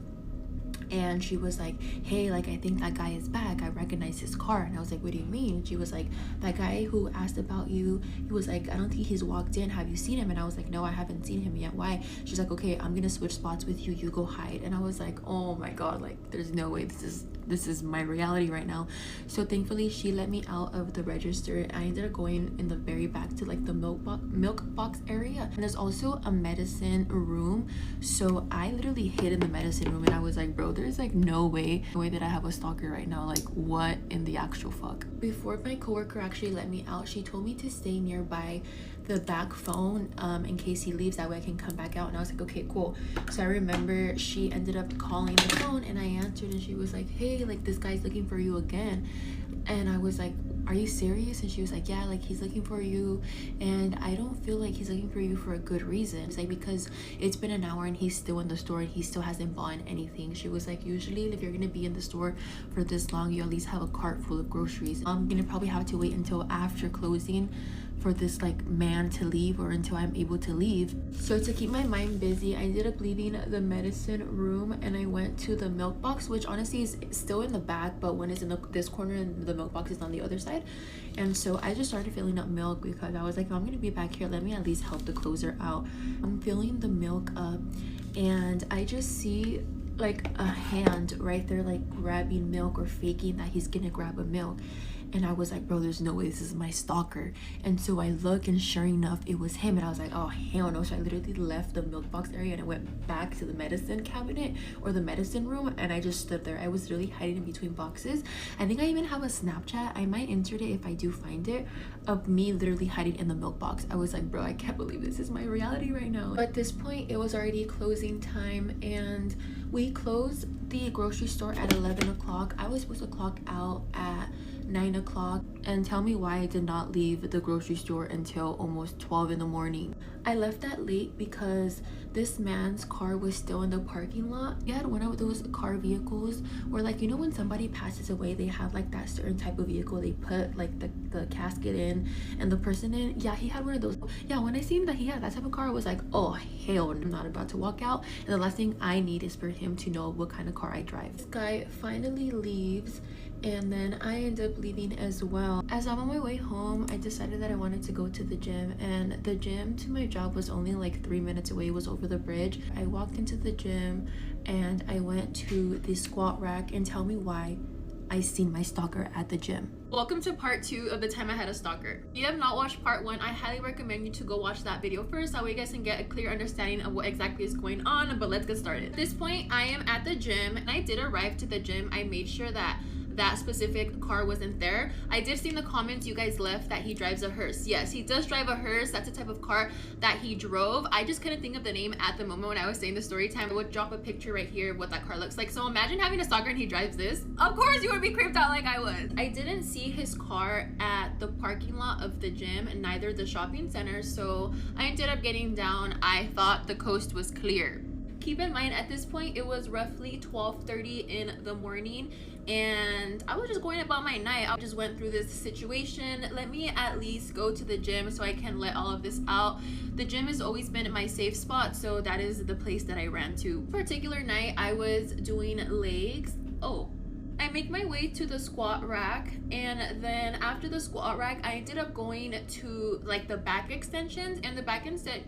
and she was like, hey, like I think that guy is back, I recognize his car. And I was like, what do you mean? She was like, that guy who asked about you, he was like, I don't think he's walked in, have you seen him? And I was like, no, I haven't seen him yet. Why? She's like, okay, I'm gonna switch spots with you, you go hide. And I was like, oh my god, like there's no way this is my reality right now. So thankfully she let me out of the register. I ended up going in the very back to like the milk box area, and there's also a medicine room. So I literally hid in the medicine room, and I was like, bro, there's like no way that I have a stalker right now. Like, what in the actual fuck? Before my coworker actually let me out, she told me to stay nearby the back phone in case he leaves, that way I can come back out. And I was like, okay, cool. So I remember she ended up calling the phone, and I answered, and she was like, hey, like this guy's looking for you again. And I was like, are you serious? And she was like, yeah, like he's looking for you, and I don't feel like he's looking for you for a good reason. It's like, because it's been an hour and he's still in the store and he still hasn't bought anything. She was like, usually if you're gonna be in the store for this long, you at least have a cart full of groceries. I'm gonna probably have to wait until after closing for this like man to leave, or until I'm able to leave. So to keep my mind busy, I ended up leaving the medicine room and I went to the milk box, which honestly is still in the back, but when it's in this corner and the milk box is on the other side. And so I just started filling up milk because I was like, if I'm gonna be back here, let me at least help the closer out. I'm filling the milk up and I just see like a hand right there, like grabbing milk or faking that he's gonna grab a milk. and I was like, bro, there's no way this is my stalker. And so I look, and sure enough, it was him. And I was like, oh hell no. So I literally left the milk box area and I went back to the medicine cabinet or the medicine room, and I just stood there. I was literally hiding in between boxes. I think I even have a Snapchat. I might insert it if I do find it, of me literally hiding in the milk box. I was like, bro, I can't believe this is my reality right now. But at this point, it was already closing time, and we closed the grocery store at 11 o'clock. I was supposed to clock out at 9 o'clock, and tell me why I did not leave the grocery store until almost 12 in the morning. I left that late because this man's car was still in the parking lot. He had one of those car vehicles where, like, you know when somebody passes away, they have like that certain type of vehicle they put like the casket in and the person in. Yeah, he had one of those. Yeah, when I seen that he had that type of car, I was like, oh hell, I'm not about to walk out, and the last thing I need is for him to know what kind of car I drive. This guy finally leaves, and then I end up leaving as well. As I'm on my way home, I decided that I wanted to go to the gym, and the gym to my job was only like 3 minutes away. It was over the bridge. I walked into the gym and I went to the squat rack, and tell me why I seen my stalker at the gym. Welcome to part 2 of the time I had a stalker. If you have not watched part 1, I highly recommend you to go watch that video first. That way you guys can get a clear understanding of what exactly is going on. But let's get started. At this point, I am at the gym, and I did arrive to the gym. I made sure that that specific car wasn't there. I did see in the comments you guys left that he drives a hearse. Yes, he does drive a hearse. That's the type of car that he drove. I just couldn't think of the name at the moment when I was saying the story time. I would drop a picture right here of what that car looks like. So imagine having a stalker and he drives this. Of course you would be creeped out like I was. I didn't see his car at the parking lot of the gym, and neither the shopping center, so I ended up getting down. I thought the coast was clear. Keep in mind, at this point it was roughly 12:30 in the morning, and I was just going about my night. I just went through this situation. Let me at least go to the gym so I can let all of this out. The gym has always been my safe spot, so that is the place that I ran to. Particular night I was doing legs. I make my way to the squat rack, and then after the squat rack I ended up going to like the back extensions, and the back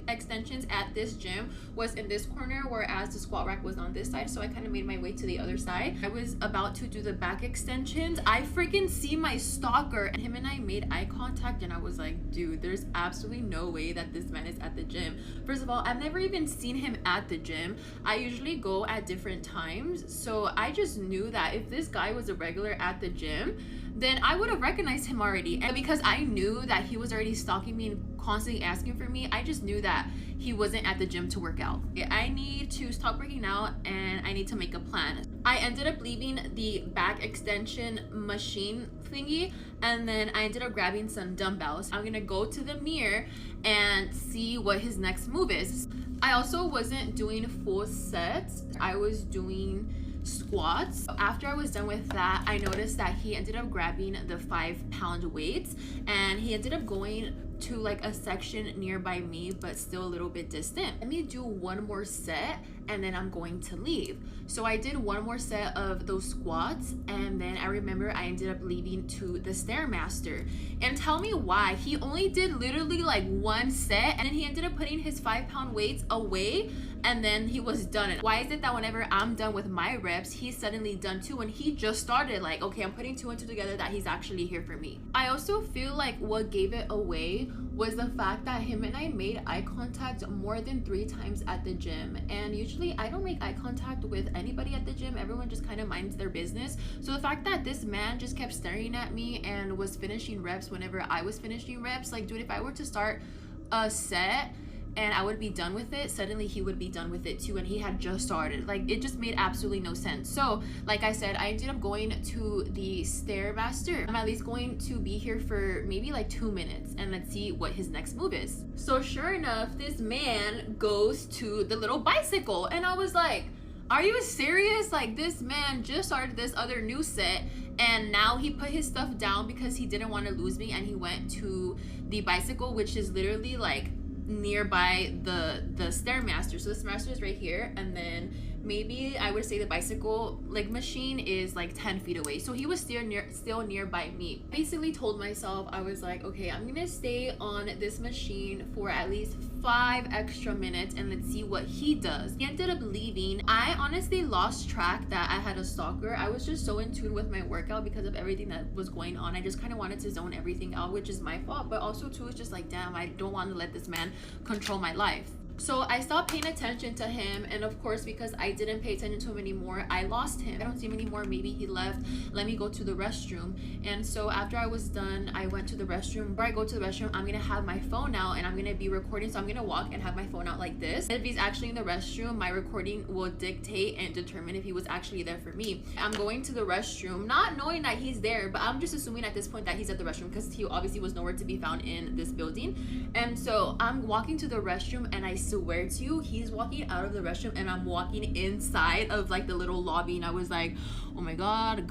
extensions at this gym was in this corner, whereas the squat rack was on this side, so I kind of made my way to the other side. I was about to do the back extensions. I freaking see my stalker, and him and I made eye contact, and I was like, dude, there's absolutely no way that this man is at the gym. First of all, I've never even seen him at the gym. I usually go at different times, so I just knew that if this guy was a regular at the gym, then I would have recognized him already. And because I knew that he was already stalking me and constantly asking for me, I just knew that he wasn't at the gym to work out. I need to stop working out and I need to make a plan. I ended up leaving the back extension machine thingy, and then I ended up grabbing some dumbbells. I'm gonna go to the mirror and see what his next move is. I also wasn't doing full sets. I was doing squats. After I was done with that, I noticed that he ended up grabbing the 5-pound weights, and he ended up going to like a section nearby me but still a little bit distant. Let me do one more set and then I'm going to leave. So I did one more set of those squats, and then I remember I ended up leaving to the Stairmaster. And tell me why he only did literally like one set, and then he ended up putting his 5-pound weights away, and then he was done. Why is it that whenever I'm done with my reps, he's suddenly done too, and he just started? Like, okay, I'm putting 2 and 2 together that he's actually here for me. I also feel like what gave it away was the fact that him and I made eye contact more than 3 times at the gym, and usually I don't make eye contact with anybody at the gym. Everyone just kind of minds their business. So the fact that this man just kept staring at me and was finishing reps whenever I was finishing reps, like, dude, if I were to start a set and I would be done with it, suddenly he would be done with it too, and he had just started. Like, it just made absolutely no sense. So like I said, I ended up going to the Stairmaster. I'm at least going to be here for maybe like 2 minutes, and let's see what his next move is. So sure enough, this man goes to the little bicycle, and I was like, are you serious? Like, this man just started this other new set, and now he put his stuff down because he didn't want to lose me, and he went to the bicycle, which is literally like nearby the Stairmaster. So the Stairmaster is right here, and then maybe I would say the bicycle like machine is like 10 feet away. So he was still nearby me. Basically told myself, I was like, okay, I'm gonna stay on this machine for at least 5 extra minutes and let's see what he does. He ended up leaving. I honestly lost track that I had a stalker. I was just so in tune with my workout because of everything that was going on. I just kind of wanted to zone everything out, which is my fault, but also too, it's just like, damn, I don't want to let this man control my life. So I stopped paying attention to him, and of course, because I didn't pay attention to him anymore, I lost him. I don't see him anymore. Maybe he left. Let me go to the restroom. And so after I was done, I went to the restroom. Before I go to the restroom, I'm gonna have my phone out and I'm gonna be recording. So I'm gonna walk and have my phone out like this. If he's actually in the restroom, my recording will dictate and determine if he was actually there for me. I'm going to the restroom, not knowing that he's there, but I'm just assuming at this point that he's at the restroom because he obviously was nowhere to be found in this building. And so I'm walking to the restroom, and I swear to you, he's walking out of the restroom and I'm walking inside of like the little lobby, and I was like, oh my god,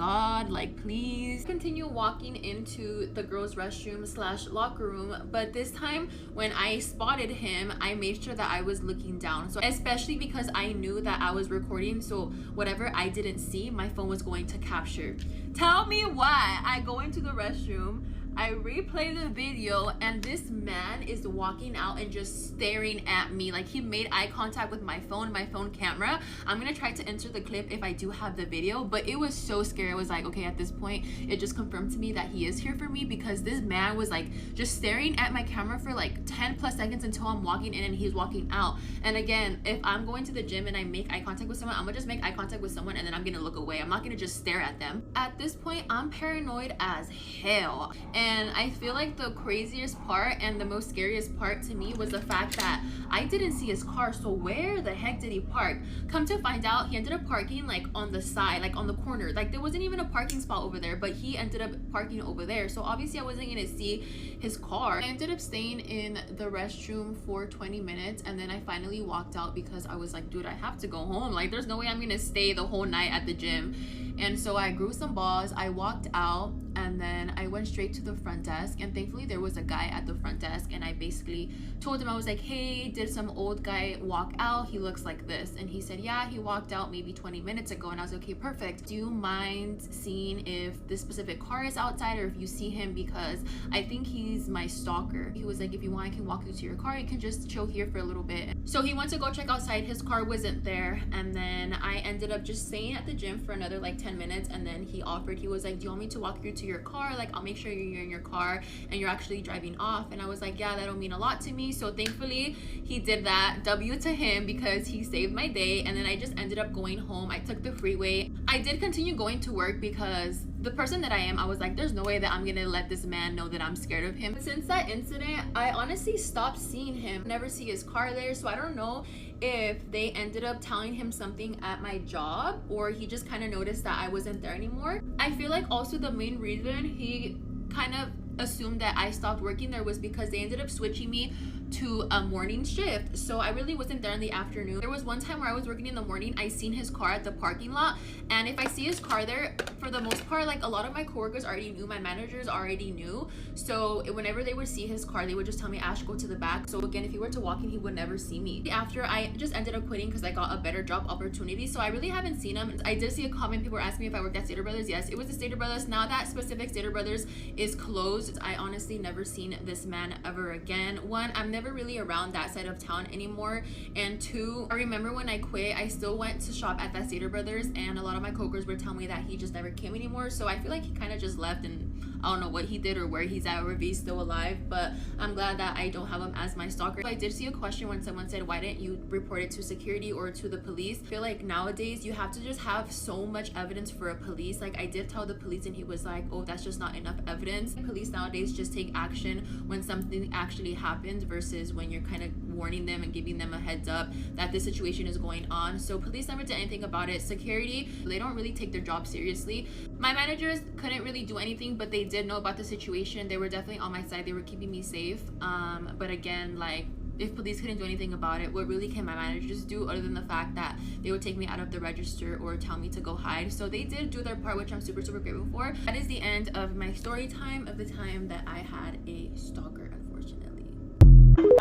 like please. Continue walking into the girls' restroom / locker room, but this time when I spotted him, I made sure that I was looking down. So especially because I knew that I was recording, so whatever I didn't see, my phone was going to capture. Tell me why I go into the restroom, I replay the video, and this man is walking out and just staring at me. Like, he made eye contact with my phone camera. I'm gonna try to enter the clip if I do have the video, but it was so scary. I was like, okay, at this point, it just confirmed to me that he is here for me, because this man was like just staring at my camera for like 10 plus seconds until I'm walking in and he's walking out. And again, if I'm going to the gym and I make eye contact with someone, I'm gonna just make eye contact with someone and then I'm gonna look away. I'm not gonna just stare at them. At this point, I'm paranoid as hell. And I feel like the craziest part and the most scariest part to me was the fact that I didn't see his car. So where the heck did he park? Come to find out, he ended up parking like on the side, like on the corner. Like, there wasn't even a parking spot over there, but he ended up parking over there. So obviously I wasn't gonna see his car. I ended up staying in the restroom for 20 minutes, and then I finally walked out because I was like, dude, I have to go home. Like, there's no way I'm gonna stay the whole night at the gym. And so I grew some balls, I walked out, and then I went straight to the front desk, and thankfully there was a guy at the front desk, and I basically told him, I was like, hey, did some old guy walk out? He looks like this. And he said, yeah, he walked out maybe 20 minutes ago. And I was like, okay, perfect. Do you mind seeing if this specific car is outside, or if you see him, because I think he's my stalker. He was like, if you want, I can walk you to your car, you can just chill here for a little bit. So he went to go check outside, his car wasn't there, and then I ended up just staying at the gym for another like 10 minutes, and then he offered, he was like, do you want me to walk you to your car? Like, I'll make sure you're in your car and you're actually driving off. And I was like, yeah, that'll mean a lot to me. So thankfully he did that. W to him, because he saved my day. And then I just ended up going home. I took the freeway. I did continue going to work because the person that I am, I was like, there's no way that I'm gonna let this man know that I'm scared of him. But since that incident, I honestly stopped seeing him. Never see his car there. So I don't know if they ended up telling him something at my job, or he just kind of noticed that I wasn't there anymore. I feel like also the main reason he kind of assumed that I stopped working there was because they ended up switching me to a morning shift. So I really wasn't there in the afternoon. There was one time where I was working in the morning, I seen his car at the parking lot, and if I see his car there, for the most part, like, a lot of my coworkers already knew, my managers already knew. So whenever they would see his car, they would just tell me, Ash, go to the back. So again, if he were to walk in, he would never see me. After, I just ended up quitting because I got a better job opportunity. So I really haven't seen him. I did see a comment, people were asking me if I worked at Stater Brothers. Yes, it was the Stater Brothers. Now that specific Stater Brothers is closed, I honestly never seen this man ever again. One, I'm never really around that side of town anymore, and two, I remember when I quit, I still went to shop at that Stater Brothers, and a lot of my coworkers would tell me that he just never came anymore. So I feel like he kind of just left, and I don't know what he did or where he's at, or if he's still alive, but I'm glad that I don't have him as my stalker. I did see a question when someone said, why didn't you report it to security or to the police? I feel like nowadays you have to just have so much evidence for a police. Like, I did tell the police, and he was like, oh, that's just not enough evidence. Police nowadays just take action when something actually happens versus when you're kind of warning them and giving them a heads up that this situation is going on. So police never did anything about it. Security, they don't really take their job seriously. My managers couldn't really do anything, but they did know about the situation. They were definitely on my side. They were keeping me safe. But again, like, if police couldn't do anything about it, what really can my managers do other than the fact that they would take me out of the register or tell me to go hide? So they did do their part, which I'm super grateful for. That is the end of my story time of the time that I had a stalker, unfortunately.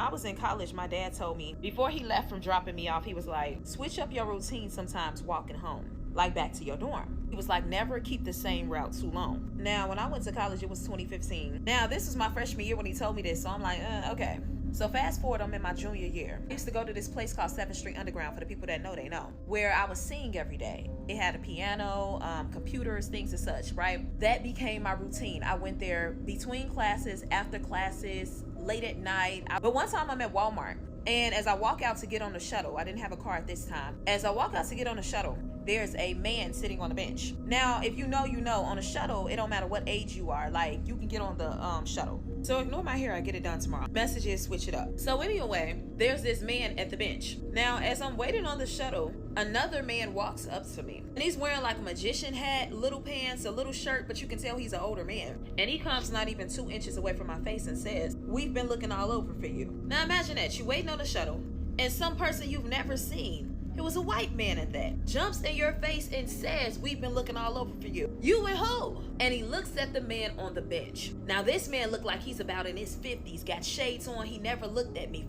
I was in college, my dad told me, before he left from dropping me off, he was like, switch up your routine sometimes walking home, like back to your dorm. He was like, never keep the same route too long. Now, when I went to college, it was 2015. Now, this was my freshman year when he told me this, so I'm like, okay. So fast forward, I'm in my junior year. I used to go to this place called 7th Street Underground, for the people that know, they know, where I would sing every day. It had a piano, computers, things and such, right? That became my routine. I went there between classes, after classes, late at night. But one time I'm at Walmart, and as I walk out to get on the shuttle, I didn't have a car at this time. As I walk out to get on the shuttle, there's a man sitting on the bench. Now, if you know, you know, on a shuttle, it don't matter what age you are, like you can get on the shuttle. So ignore my hair, I get it done tomorrow. Messages, switch it up. So anyway, there's this man at the bench. Now, as I'm waiting on the shuttle, another man walks up to me, and he's wearing like a magician hat, little pants, a little shirt, but you can tell he's an older man. And he comes not even 2 inches away from my face and says, we've been looking all over for you. Now imagine that, you waiting on the shuttle, and some person you've never seen, it was a white man at that, jumps in your face and says, we've been looking all over for you. You and who? And he looks at the man on the bench. Now this man looked like he's about in his 50s, got shades on, he never looked at me.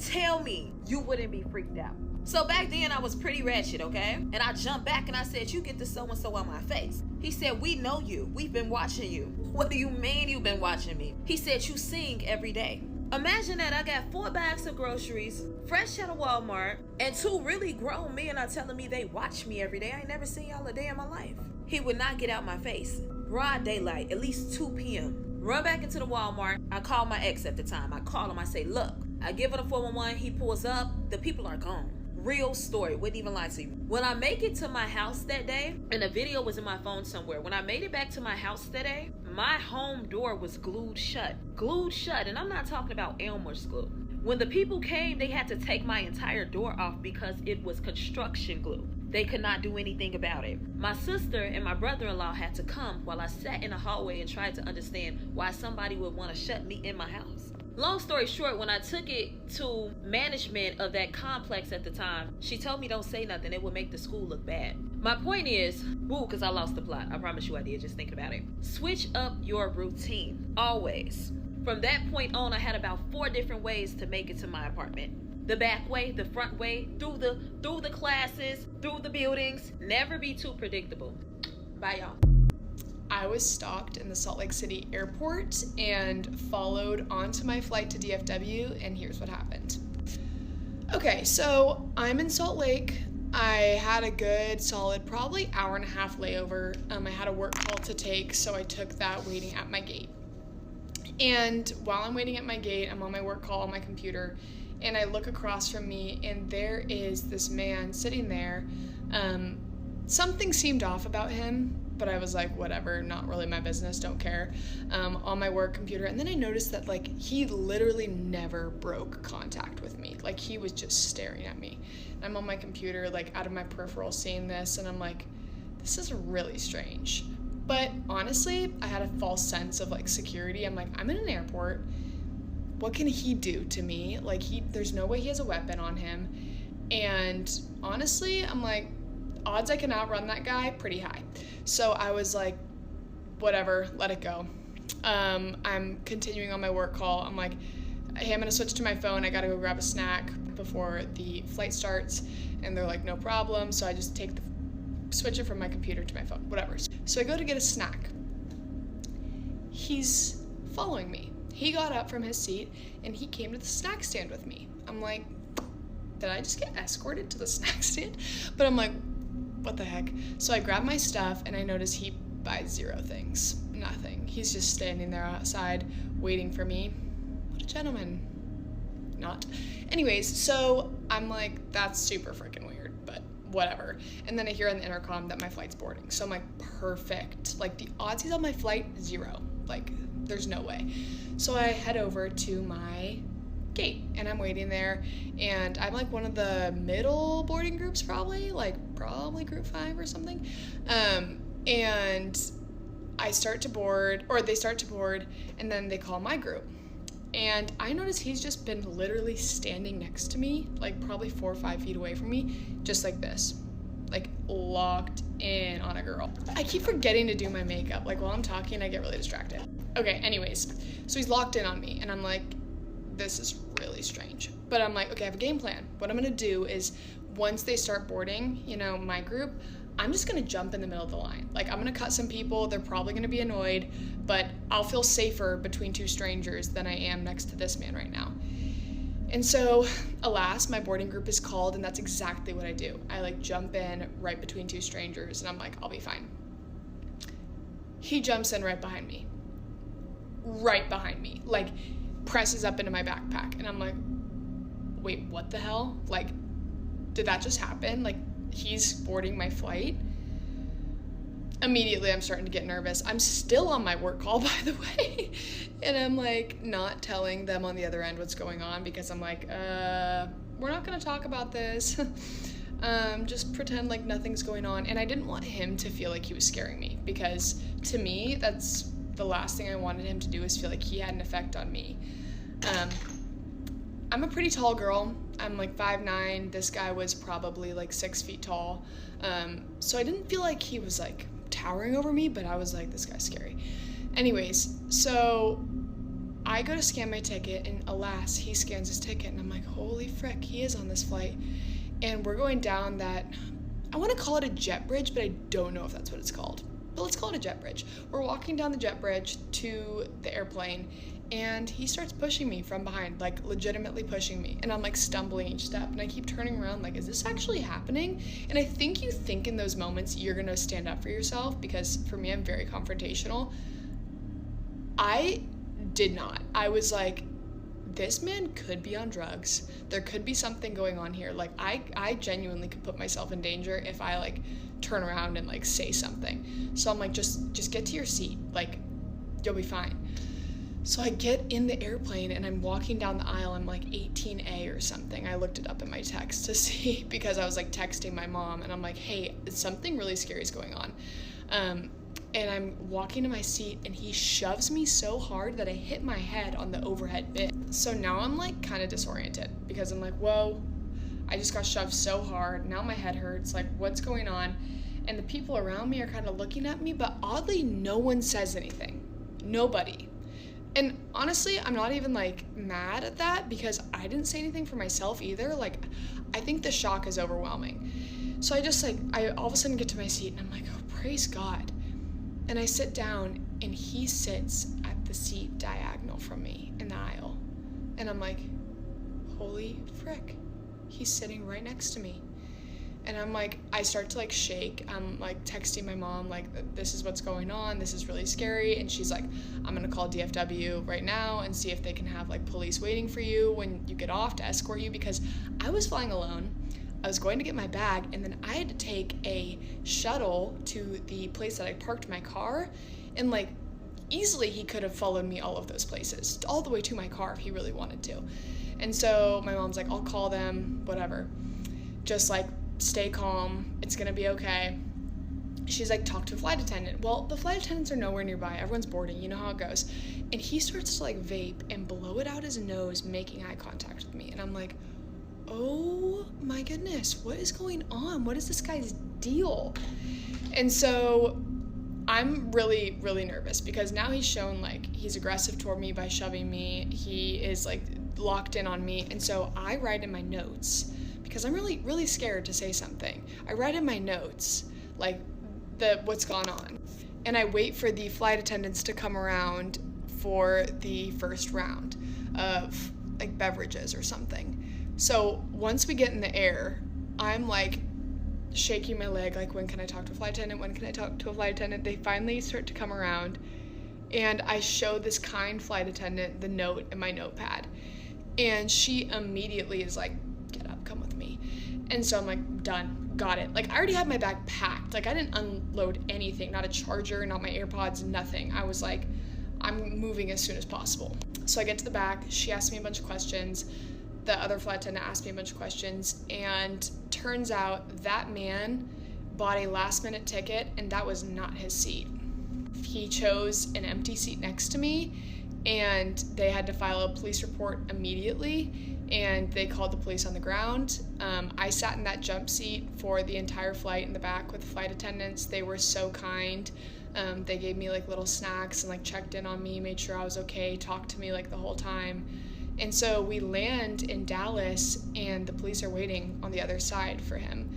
Tell me you wouldn't be freaked out. So back then I was pretty ratchet, okay? And I jumped back and I said, you get the so-and-so on my face. He said, we know you, we've been watching you. What do you mean you've been watching me? He said, you sing every day. Imagine that, I got 4 bags of groceries, fresh out of Walmart, and 2 really grown men are telling me they watch me every day. I ain't never seen y'all a day in my life. He would not get out my face. Broad daylight, at least 2 p.m. Run back into the Walmart. I call my ex at the time. I call him, I say, look, I give it a 411, he pulls up, the people are gone. Real story, wouldn't even lie to you. When I make it to my house that day, and the video was in my phone somewhere, when I made it back to my house that day, my home door was glued shut, and I'm not talking about Elmer's glue. When the people came, they had to take my entire door off because it was construction glue. They could not do anything about it. My sister and my brother-in-law had to come while I sat in the hallway and tried to understand why somebody would want to shut me in my house. Long story short, when I took it to management of that complex at the time, she told me don't say nothing, it would make the school look bad. My point is, because I lost the plot, I promise you I did, just thinking about it. Switch up your routine, always. From that point on, I had about 4 different ways to make it to my apartment. The back way, the front way, through the classes, through the buildings. Never be too predictable. Bye, y'all. I was stalked in the Salt Lake City airport and followed onto my flight to DFW, and here's what happened. Okay, so I'm in Salt Lake. I had a good solid probably hour and a half layover. I had a work call to take, so I took that waiting at my gate. And while I'm waiting at my gate, I'm on my work call on my computer, and I look across from me, and there is this man sitting there. Something seemed off about him, but I was like, whatever, not really my business, don't care, on my work computer. And then I noticed that, like, he literally never broke contact with me. Like, he was just staring at me. And I'm on my computer, like, out of my peripheral seeing this, and I'm like, this is really strange. But honestly, I had a false sense of, like, security. I'm like, I'm in an airport. What can he do to me? Like, there's no way he has a weapon on him. And honestly, I'm like, odds I can outrun that guy, pretty high. So I was like, whatever, let it go. I'm continuing on my work call. I'm like, hey, I'm gonna switch to my phone. I gotta go grab a snack before the flight starts. And they're like, no problem. So I just switch it from my computer to my phone, whatever. So I go to get a snack. He's following me. He got up from his seat and he came to the snack stand with me. I'm like, did I just get escorted to the snack stand? But I'm like, what the heck? So I grab my stuff and I notice he buys 0 things. Nothing. He's just standing there outside waiting for me. What a gentleman. Not. Anyways, so I'm like, that's super freaking weird, but whatever. And then I hear on the intercom that my flight's boarding. So I'm like, perfect. Like, the odds he's on my flight, 0. Like, there's no way. So I head over to my gate and I'm waiting there, and I'm like one of the middle boarding groups, probably group 5 or something. And I start to board, or they start to board, and then they call my group. And I notice he's just been literally standing next to me, like probably 4 or 5 feet away from me, just like this, like locked in on a girl. I keep forgetting to do my makeup. Like, while I'm talking, I get really distracted. Okay, anyways, so he's locked in on me, and I'm like, this is really strange. But I'm like, okay, I have a game plan. What I'm gonna do is once they start boarding, you know, my group, I'm just gonna jump in the middle of the line. Like, I'm gonna cut some people, they're probably gonna be annoyed, but I'll feel safer between two strangers than I am next to this man right now. And so, alas, my boarding group is called, and that's exactly what I do. I like jump in right between two strangers, and I'm like, I'll be fine. He jumps in right behind me. Right behind me. Like, presses up into my backpack, and I'm like, wait, what the hell? Like, did that just happen? Like, he's boarding my flight? Immediately, I'm starting to get nervous. I'm still on my work call, by the way. And I'm like, not telling them on the other end what's going on because I'm like, we're not gonna talk about this. Just pretend like nothing's going on. And I didn't want him to feel like he was scaring me because to me, that's the last thing I wanted him to do is feel like he had an effect on me. I'm a pretty tall girl. I'm like 5'9". This guy was probably like 6 feet tall. So I didn't feel like he was like towering over me, but I was like, this guy's scary. Anyways, so I go to scan my ticket, and alas, he scans his ticket, and I'm like, holy frick, he is on this flight. And we're going down that, I want to call it a jet bridge, but I don't know if that's what it's called. But let's call it a jet bridge. We're walking down the jet bridge to the airplane, and he starts pushing me from behind, like legitimately pushing me. And I'm like stumbling each step, and I keep turning around like, is this actually happening? And I think you think in those moments you're gonna stand up for yourself, because for me, I'm very confrontational. I did not. I was like, this man could be on drugs. There could be something going on here. Like, I genuinely could put myself in danger if I like turn around and like say something. So I'm like, just get to your seat. Like, you'll be fine. So I get in the airplane and I'm walking down the aisle. I'm like 18A or something. I looked it up in my text to see because I was like texting my mom and I'm like, hey, something really scary is going on. And I'm walking to my seat and he shoves me so hard that I hit my head on the overhead bin. So now I'm like kind of disoriented because I'm like, whoa, I just got shoved so hard. Now my head hurts. Like, what's going on? And the people around me are kind of looking at me, but oddly, no one says anything. Nobody. And honestly, I'm not even like mad at that because I didn't say anything for myself either. Like, I think the shock is overwhelming. So I just like, I all of a sudden get to my seat and I'm like, oh, praise God. And I sit down and he sits at the seat diagonal from me in the aisle. And I'm like, holy frick, he's sitting right next to me. And I'm like, I start to like shake. I'm like texting my mom, like, this is what's going on. This is really scary. And she's like, I'm gonna call DFW right now and see if they can have like police waiting for you when you get off to escort you, because I was flying alone. I was going to get my bag, and then I had to take a shuttle to the place that I parked my car, and like easily he could have followed me all of those places, all the way to my car if he really wanted to. And so my mom's like, I'll call them, whatever. Just like, stay calm, it's gonna be okay. She's like, talk to a flight attendant. Well, the flight attendants are nowhere nearby, everyone's boarding, you know how it goes. And he starts to like vape and blow it out his nose, making eye contact with me, and I'm like, oh my goodness, what is going on? What is this guy's deal? And so I'm really, really nervous because now he's shown like he's aggressive toward me by shoving me. He is like locked in on me. And so I write in my notes because I'm really, really scared to say something. I write in my notes like what's gone on. And I wait for the flight attendants to come around for the first round of like beverages or something. So once we get in the air, I'm like shaking my leg, like, when can I talk to a flight attendant? When can I talk to a flight attendant? They finally start to come around, and I show this kind flight attendant the note in my notepad, and she immediately is like, get up, come with me. And so I'm like, done, got it. Like, I already had my bag packed. Like, I didn't unload anything, not a charger, not my AirPods, nothing. I was like, I'm moving as soon as possible. So I get to the back, she asks me a bunch of questions. The other flight attendant asked me a bunch of questions, and turns out that man bought a last-minute ticket, and that was not his seat. He chose an empty seat next to me, and they had to file a police report immediately, and they called the police on the ground. I sat in that jump seat for the entire flight in the back with flight attendants. They were so kind. They gave me like little snacks and like checked in on me, made sure I was okay, talked to me like the whole time. And so we land in Dallas, and the police are waiting on the other side for him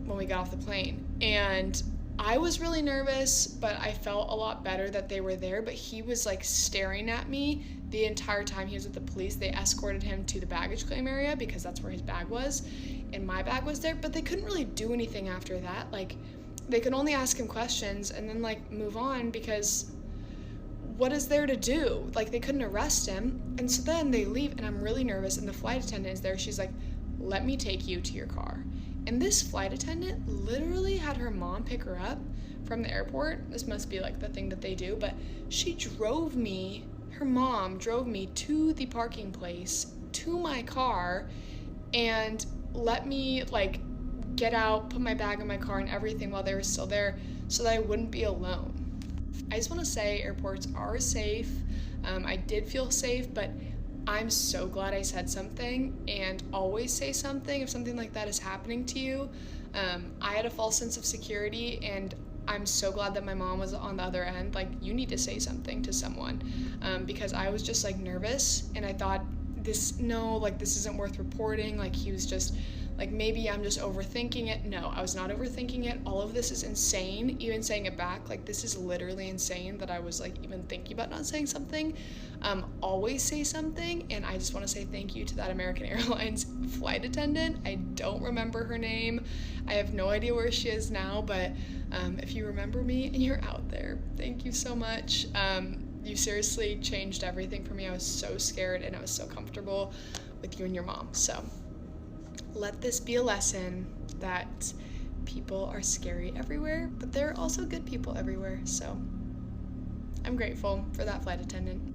when we got off the plane. And I was really nervous, but I felt a lot better that they were there. But he was like staring at me the entire time he was with the police. They escorted him to the baggage claim area because that's where his bag was, and my bag was there. But they couldn't really do anything after that. Like, they could only ask him questions and then like move on, because what is there to do? Like, they couldn't arrest him. And so then they leave, and I'm really nervous, and the flight attendant is there. She's like, let me take you to your car. And this flight attendant literally had her mom pick her up from the airport. This must be like the thing that they do, but her mom drove me to the parking place, to my car, and let me like get out, put my bag in my car and everything while they were still there, so that I wouldn't be alone. I just want to say airports are safe. I did feel safe, but I'm so glad I said something, and always say something if something like that is happening to you. I had a false sense of security, and I'm so glad that my mom was on the other end. Like, you need to say something to someone, because I was just like nervous, and I thought this isn't worth reporting. Like, he was just like, maybe I'm just overthinking it. No, I was not overthinking it. All of this is insane. Even saying it back, like, this is literally insane that I was like even thinking about not saying something. Always say something. And I just want to say thank you to that American Airlines flight attendant. I don't remember her name. I have no idea where she is now, but if you remember me and you're out there, thank you so much. You seriously changed everything for me. I was so scared, and I was so comfortable with you and your mom. So let this be a lesson that people are scary everywhere, but there are also good people everywhere. So I'm grateful for that flight attendant.